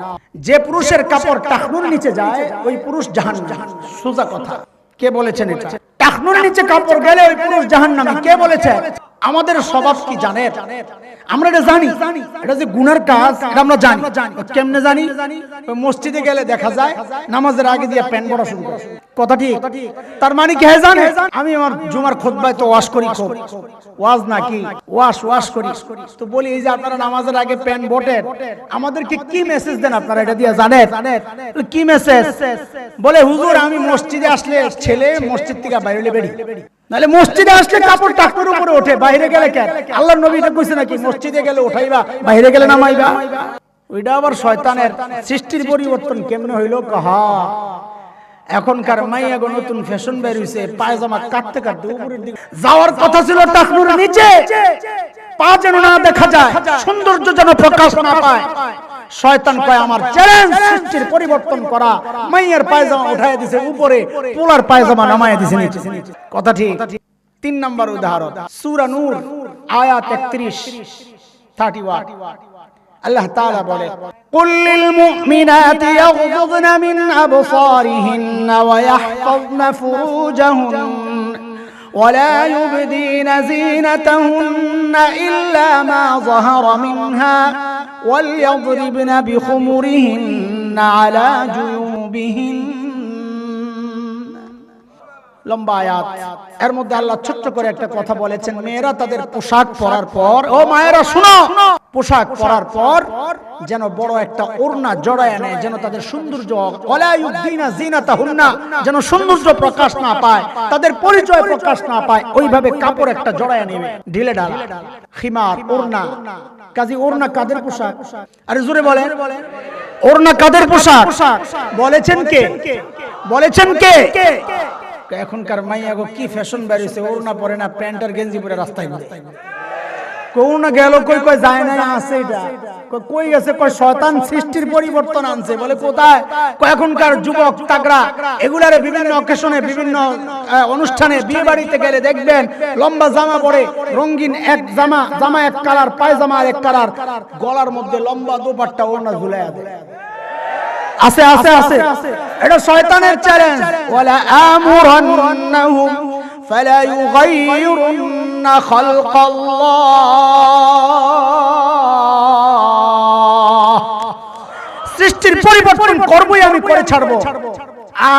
যে পুরুষের কাপড় টাকনুর নিচে যায় ওই পুরুষ জাহান্নামী। সোজা কথা। কে বলেছেন এটা? টাকনুর নিচে কাপড় গেলে ওই পুরুষ জাহান্নামী। কে বলেছে? আমাদের স্বভাব কি জানেন? আমরা এটা জানি, এটা যে গুনার কাজ এটা আমরা জানি। কেমনে জানি? ওই মসজিদে গেলে দেখা যায় নামাজের আগে দিয়ে প্যান্ট পরা শুরু করে। কথা ঠিক? তার মানে কি হয় জানেন? আমি আমার জুমার খুতবায় তো ওয়াশ করি, খুব ওয়াজ নাকি ওয়াশ করি। তো বলি এই যে আপনারা নামাজের আগে প্যান্ট বটেন, আমাদেরকে কি মেসেজ দেন আপনারা এটা দিয়ে জানেন? কি মেসেজ? বলে হুজুর আমি মসজিদে আসলে ছেলে মসজিদ থেকে বাইরে বেরি, নাহলে মসজিদে আসলে কাপড় টাকনুর উপরে ওঠে, বাইরে গেলে কেন? আল্লাহর নবী এটা কইছে নাকি মসজিদে গেলে উঠাইবা, বাইরে গেলে নামাইবা? ওইটা আবার শয়তানের। সৃষ্টির পরিবর্তন কেমনে হইলো? কাহা এখনকার মাইয়াগো নতুন ফ্যাশন বের হইছে, পায়জামা কাটতে কাটতে উপরের দিকে যাওয়ার কথা ছিল টাকনুর নিচে, পা যেন না দেখা যায়, সৌন্দর্য যেন প্রকাশ না পায়। শয়তান কয় আমার চ্যালেঞ্জ সৃষ্টির পরিবর্তন করা। মাইয়ার পায়জামা উঠায় দিছে উপরে, পোলার পায়জামা নামায় দিছে নিচে। কথা ঠিক? 3 নম্বর উদাহরণ সূরা নূর আয়াত 31 আল্লাহ তাআলা বলে কুল লিল মুমিনাতি ইয়াগযুদনা মিন আবসারিহিন্না ওয়া ইয়াহফাযনা ফুরুজাহুন্না ولا يبدين زينتهن إلا ما ظهر منها وليضربن بخمرهن على جيوبهن লম্বা আয়াত। এর মধ্যে আল্লাহ ছোট্ট করে একটা কথা বলেছেন, মেয়েরা তাদের পোশাক পরার পর, ও মায়েরা শুনো, পোশাক পরার পর যেন বড় একটা ওড়না জড়ায় নেয়, যেন তাদের সৌন্দর্য, ওয়ালা ইউবদিনা জিনাতাহুন্না, যেন সৌন্দর্য প্রকাশ না পায়, তাদের পরিচয় প্রকাশ না পায়, ওইভাবে কাপড় একটা জড়ায় নেবে, ঢিলে ঢাল, খিমার, ওড়না। কাজী ওড়না কাদের পোশাক? আরে জোরে বলেন, ওড়না কাদের পোশাক? বলেছেন কে? বলেছেন কে? এখনকার মাইয়া গো কি ফ্যাশন বেরিয়েছে, ওড়না পরে না, প্যান্ট আর গেঞ্জি পরে রাস্তায় ঘুরে। কোনা গেল কই কই যায় না, আছে এটা কই গেছে, কই শয়তান সৃষ্টির পরিবর্তন আনছে, বলে কোথায়? এখনকার যুবক তাগড়া এগুলারে বিভিন্ন অকেশনে, বিভিন্ন অনুষ্ঠানে, বিয়ে বাড়িতে গেলে দেখবেন লম্বা জামা পরে, রঙিন এক জামা এক কালার, পায়জামা আর এক কালার, গলার মধ্যে লম্বা দোপাট্টা, ওড়না ঝুলাইয়া দেয়। আছে আছে আছে, এটা শয়তানের চ্যালেঞ্জ। ওয়ালা আমুরান্নাহুম ফালা ইউগাইয়িরুন্না খালকাল্লাহ, সৃষ্টির পরিবর্তন করবই আমি, করে ছাড়বো।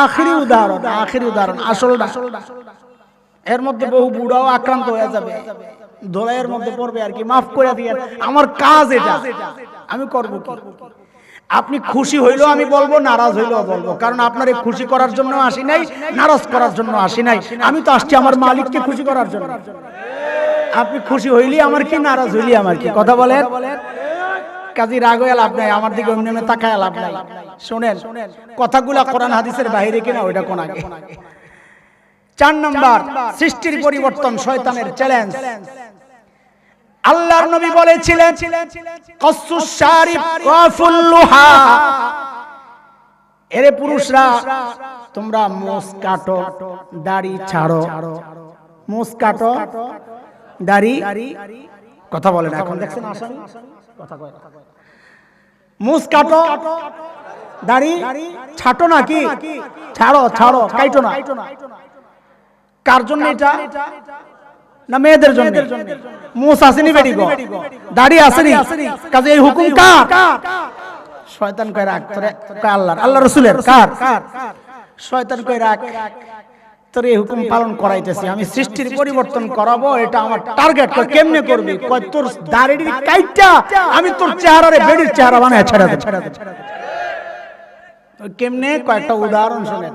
আখেরি উদাহরণ, আখেরি উদাহরণ, আসল না। এর মধ্যে বহু বুড়াও আক্রান্ত হয়ে যাবে, ধোলাইয়ের মধ্যে পড়বে আর কি, মাফ করে দিয়ে, আমার কাজ এটা, আমি করব কি? আপনি খুশি হইলো আমি বলবো, নারাজ হইলেও বলবো, কারণ আপনারে খুশি করার জন্য আসি নাই, নারাজ করার জন্য আসি নাই, আমি তো আসছি আমার মালিককে খুশি করার জন্য। আপনি খুশি হইলি আমার কি, নারাজ হইলি আমার কি? কথা বলেন। কাজী রাগ হয়ে লাভ নাই, আমার দিকে অন্য তাকায় লাভ নাই। শোনেন, কথাগুলা কোরআন হাদিসের বাইরে কিনা ওইটা কোন আগে। 4 নাম্বার, সৃষ্টির পরিবর্তন শয়তানের চ্যালেঞ্জ। আল্লাহর নবী বলেছিলেন, কাসসুস শারিব ওয়াফুল লুহা, এরে পুরুষরা তোমরা মোস কাটো, দাড়ি ছাড়ো, মোস কাটো, দাড়ি, কথা বলেন, এখন দেখছেন আসামি কথা কয়, মোস কাটো, দাড়ি ছাটো না, কি ছাড়ো, ছাড়ো, কাইটো না। কার জন্য এটা? না মেয়েদের জন্য? মোস আসেনি বেডি গো, দাড়ি আসেনি, কাজে এই হুকুম কার? শয়তান কয় রাখ তোরে, আল্লাহর, আল্লাহ রাসূলের, কার? শয়তান কয় রাখ তোর এই হুকুম পালন করাইতেছি, আমি সৃষ্টির পরিবর্তন করাবো, এটা আমার টার্গেট। কয় কেমনে করবি? কয় তোর দাড়ির কাইটা আমি তোর চেহারারে বেডির চেহারা বানায় ছেড়ে দে। কেমনে? কয়েকটা উদাহরণ শুনেন,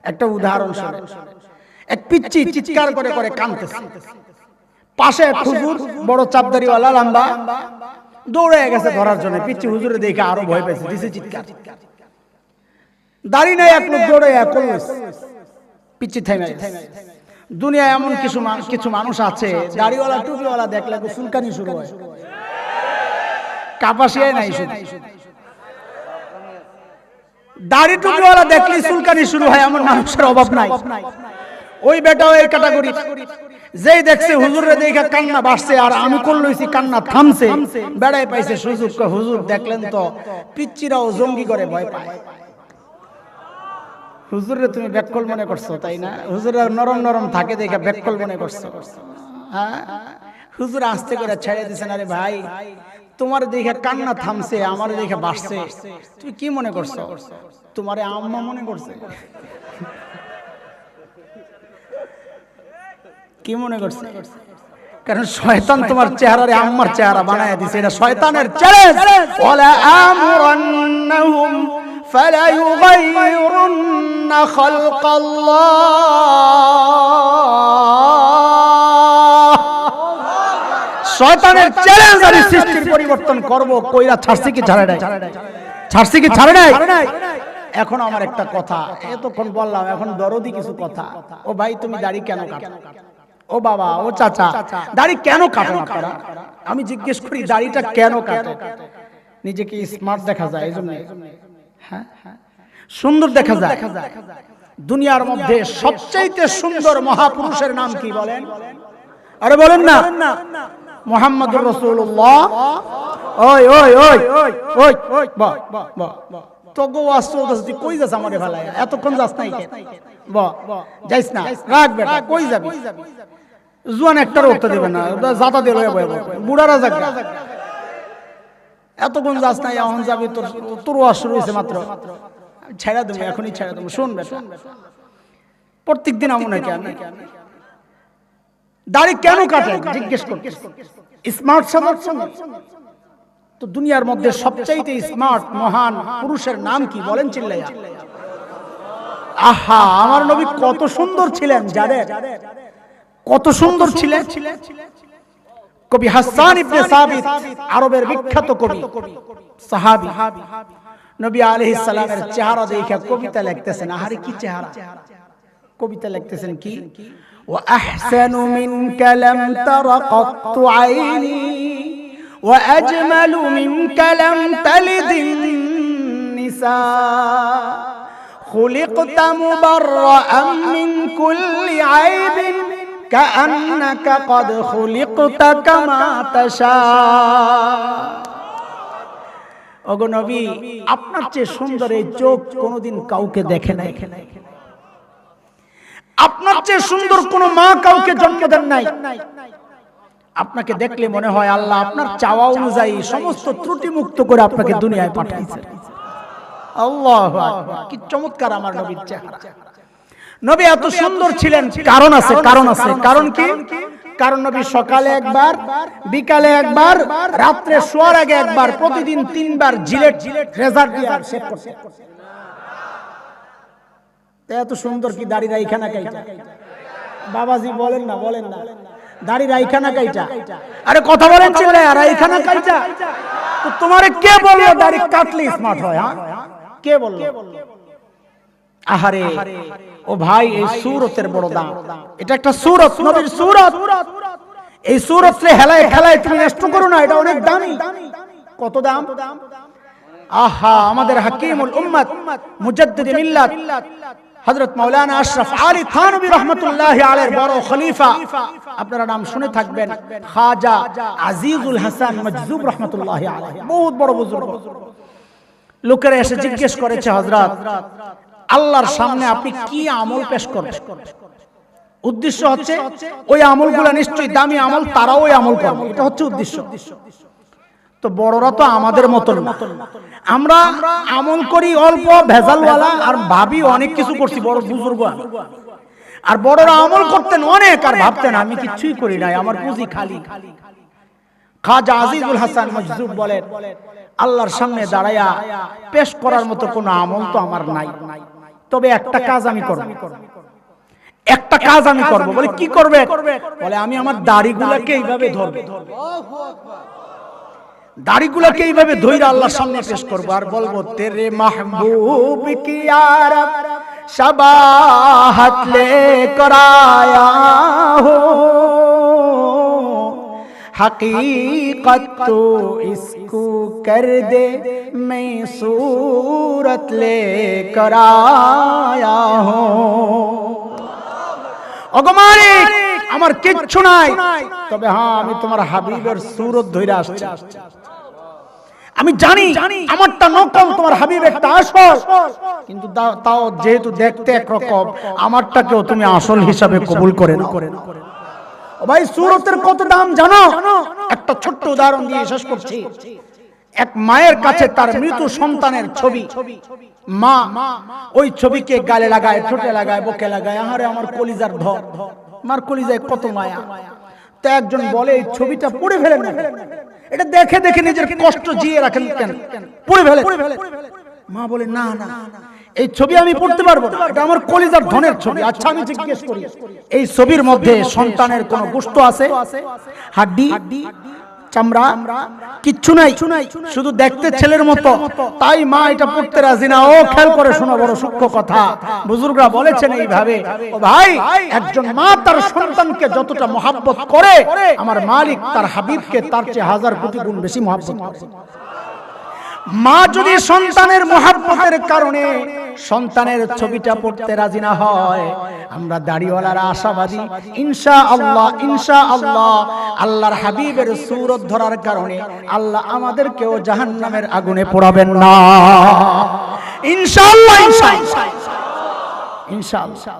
একটা উদাহরণ শুনেন। এক পিচ্চি চিৎকার করে করে কাঁদতেছে, পাশে এক হুজুর বড় চাপদারিওয়ালা লম্বা দৌড়ে গেছে ধরার জন্য। পিচ্চি হুজুরে দেখে আরো ভয় পেয়েছে, দিছে চিৎকার। দাড়ি নাই এক লোক দৌড়ে করলো, পিচ্চি থেমে গেছে। দুনিয়ায় এমন কিছু মানুষ আছে, দাড়িওয়ালা টুপিওয়ালা দেখলে চুলকানি শুরু হয়, কাপাসিয়ায় নাই শুধু, দাড়ি টুপিওয়ালা দেখলে চুলকানি শুরু হয়, এমন মানুষের অভাব নাই। ওই বেটাও এই ক্যাটাগরি, যেই দেখছে হুজুরে দেখে কান্না বাসছে, আর আমি করলইছি কান্না থামছে, বেড়াই পাইছে সুযোগ। হুজুর দেখলেন তো পিচ্চিরাও জঙ্গি করে ভয় পায়। হুজুরে তুমি বেককল মনে করছো, তাই না? হুজুরের নরম নরম থাকে দেখে বেককল মনে করছো। হ্যাঁ, হুজুর আস্তে করে ছেড়ে দিছেন, আরে ভাই তোমার দেখে কান্না থামছে, আমার দেখে বাসছে, তুমি কি মনে করছো? তোমারে আম্মা মনে করছে? কি মনে করছে? কারণ শয়তান তোমার চেহারারে আম্মার চেহারা বানায় দিছে, এটা শয়তানের চ্যালেঞ্জ। ওয়ালা আমুরান্নাহুম ফালা ইউগাইয়িরুন্না খালকাল্লাহ, শয়তানের চ্যালেঞ্জ। আমি সৃষ্টির পরিবর্তন করব, কইরা ছাড়ছি কি ছাড়ে নাই? ছাড়ছি কি ছাড়ে নাই? এখন আমার একটা কথা, এতক্ষণ বললাম, এখন দরদি কিছু কথা। ও ভাই তুমি দাড়ি কেন কাটো? ও বাবা, ও চাচা, দাড়ি কেন কাটো আপনারা? আমি জিজ্ঞেস করি দাড়িটা কেন কাটো? নিজেকে স্মার্ট দেখা যায় এই জন্য, হ্যাঁ সুন্দর দেখা যায়। দুনিয়ার মধ্যে সবচেয়ে সুন্দর মহাপুরুষের নাম কি বলেন? আরে বলেন না, মুহাম্মদুর রাসূলুল্লাহ। ওই ওই ওই ওই ওই, বাহ বাহ বাহ, তোগো ওয়াজ তুই কই যাস আমারে ভালাই এতক্ষণ যাস নাই কে যাইস না রাখ বেটা কই যাবি জুয়ান একটার উঠতে দেবে না জাতা দিয়ে লয়ে বয়ে বুড়ারা যাক এতক্ষণ যাস নাই এখন যাবি তোর ওয়াজ শুরু হয়েছে মাত্র ছেড়ে দেবো এখনই ছেড়ে দেবো শোন বেটা প্রত্যেক দিন এমন হয় কেন দাড়ি কেন কাটে জিজ্ঞেস কর স্মার্ট সমাজ তো দুনিয়ার মধ্যে সবচাইতে স্মার্ট মহান পুরুষের নাম কি বলেন চিল্লাইয়া আহা আমার নবী কত সুন্দর ছিলেন জানেন কত সুন্দর ছিলেন কবি হাসান ইবনে সাবিত আরবের বিখ্যাত কবি সাহাবী নবী আলাইহিস সালামের চেহারা দেখে কবিতা লিখতেছেন আহারে কি চেহারা কবিতা লিখতেছেন কি ওয়া আহসানু মিনকা লাম তারা কত্তু আইনি ওয়া আজমালু মিনকা লাম তালিদিন নিসা খুলিকতা মুবাররাআন মিন কুল্লি আইবিন কাআন্নাকা ক্বাদ খুলিকতা কামা তাশা ওগো নবী আপনার চেয়ে সুন্দর এই চোখ কোনোদিন কাউকে দেখে নাই আপনার চেয়ে সুন্দর কোন মা কাউকে জন্ম দেন নাই আপনাকে দেখলে মনে হয় আল্লাহ আপনার চাওয়া অনুযায়ী সমস্ত ত্রুটি মুক্ত করে আপনাকে দুনিয়ায় পাঠিয়েছে আল্লাহু আকবার কি চমৎকার আমার নবীর চেহারা নবী এত সুন্দর ছিলেন কারণ আছে কারণ কি কারণ নবী সকালে একবার বিকালে একবার রাতে শোয়ার আগে একবার প্রতিদিন 3 বার জিলেট রেজার দিয়ে শেভ করতেন এত সুন্দর কি দাড়ি রাইখানা কাইটা বাবাজি বলেন না দাড়ি রাইখানা কাইটা আরে কথা বলেন ছেলে রাইখানা কাইটা তো তোমারে কে বললো দাড়ি কাটলে স্মার্ট হয় হ্যাঁ কে বললো আহারে ও ভাই এই সূরতের বড় দাম এটা একটা সূরত নবীর সূরত এই সূরতরে হেলায় খেলায় তুমি নষ্ট করো না এটা অনেক দামি কত দাম আহা আমাদের হাকিমুল উম্মত মুজাদ্দিদ মিল্লাত হযরত মাওলানা আশরাফ আলী থানভী রাহমাতুল্লাহি আলাইহির বড় খলিফা আপনারা নাম শুনে থাকবেন খাজা আজিজুল হাসান মজজুব রাহমাতুল্লাহি আলাইহি বহুত বড় বুজুর্গ লোকেরা এসে জিজ্ঞেস করেছে হযরত আল্লাহর সামনে আপনি কি আমল পেশ করবেন উদ্দেশ্য হচ্ছে ওই আমলগুলো নিশ্চয়ই দামি আমল তারাও ওই আমল করবে এটা হচ্ছে উদ্দেশ্য তো বড়রা তো আমাদের মতন না আমরা আমল করি অল্প ভেজালওয়ালা আর ভাবি অনেক কিছু করছি বড় বুজুর্গ আর বড়রা আমল করতেন অনেক আর ভাবতেন আমি কিছুই করি নাই আমার পুঁজি খালি খাজা আজিজুল হাসান মজজুব বলেন আল্লাহর সামনে দাঁড়ায়া পেশ করার মতো কোনো আমল তো আমার নাই তবে একটা কাজ আমি করব বলে কি করবে বলে আমি আমার দাড়িগুলোকে এইভাবে ধরব দাড়িগুলোকে এইভাবে ধইরা আল্লাহর সামনে পেশ করব আর বলবো তেরে মাহবুব কি ইয়ারব शबाहत लेकर आया हो हकीकत तो इसको कर दे मैं सूरत लेकर आया हूँ ওগো মালিক আমার কিচ্ছু নাই তবে হ্যাঁ আমি তোমার হাবিবের সূরত ধইরা আসছি আমি জানি আমারটা নকল তোমার হাবিবেরটা আসল কিন্তু তাও যেহেতু দেখতে একরকম আমারটাকেও তুমি আসল হিসাবে কবুল করে নাও ও ভাই সূরতের কত দাম জানো একটা ছোট্ট উদাহরণ দিয়ে শেষ করছি এক মায়ের কাছে তার মৃত সন্তানের ছবি মা ওই ছবিকে গালে লাগায় ঠোঁটে লাগায় বুকে লাগায় আরে আমার কলিজার ধর আমার কলিজায় কত মায়া তো একজন বলে এই ছবিটা পুড়ে ফেলেন না এটা দেখে দেখে নিজের কষ্ট জিয়ে রাখেন কেন পুড়ে ফেলে মা বলে না না এই ছবি আমি পড়তে পারবো না এটা আমার কলিজার ধনের ছবি আচ্ছা আমি জিজ্ঞেস করি এই ছবির মধ্যে সন্তানের কোনো গোশত আছে হাড্ডি চামড়া কিচ্ছু নাই শুধু দেখতে ছেলের মতো তাই মা এটা পড়তে রাজি না ও খেয়াল করে শোনো বড় সূক্ষ্ম কথা বুজুর্গরা বলেছেন এইভাবে ও ভাই একজন মা তার সন্তানকে যতটা মহব্বত করে আমার মালিক তার হাবিবকে তার চেয়ে হাজার কোটি গুণ বেশি মহব্বত করে মা যদি সন্তানের মহব্বতের কারণে সন্তানের ছবিটা পড়তে রাজি না হয় আমরা দাড়িওয়ালারা আশাবাদী ইনশাআল্লাহ আল্লাহর হাবিবের সূরত ধরার কারণে আল্লাহ আমাদেরকেও জাহান্নামের আগুনে পোড়াবেন না ইনশাআল্লাহ ইনশাআল্লাহ ইনশাআল্লাহ।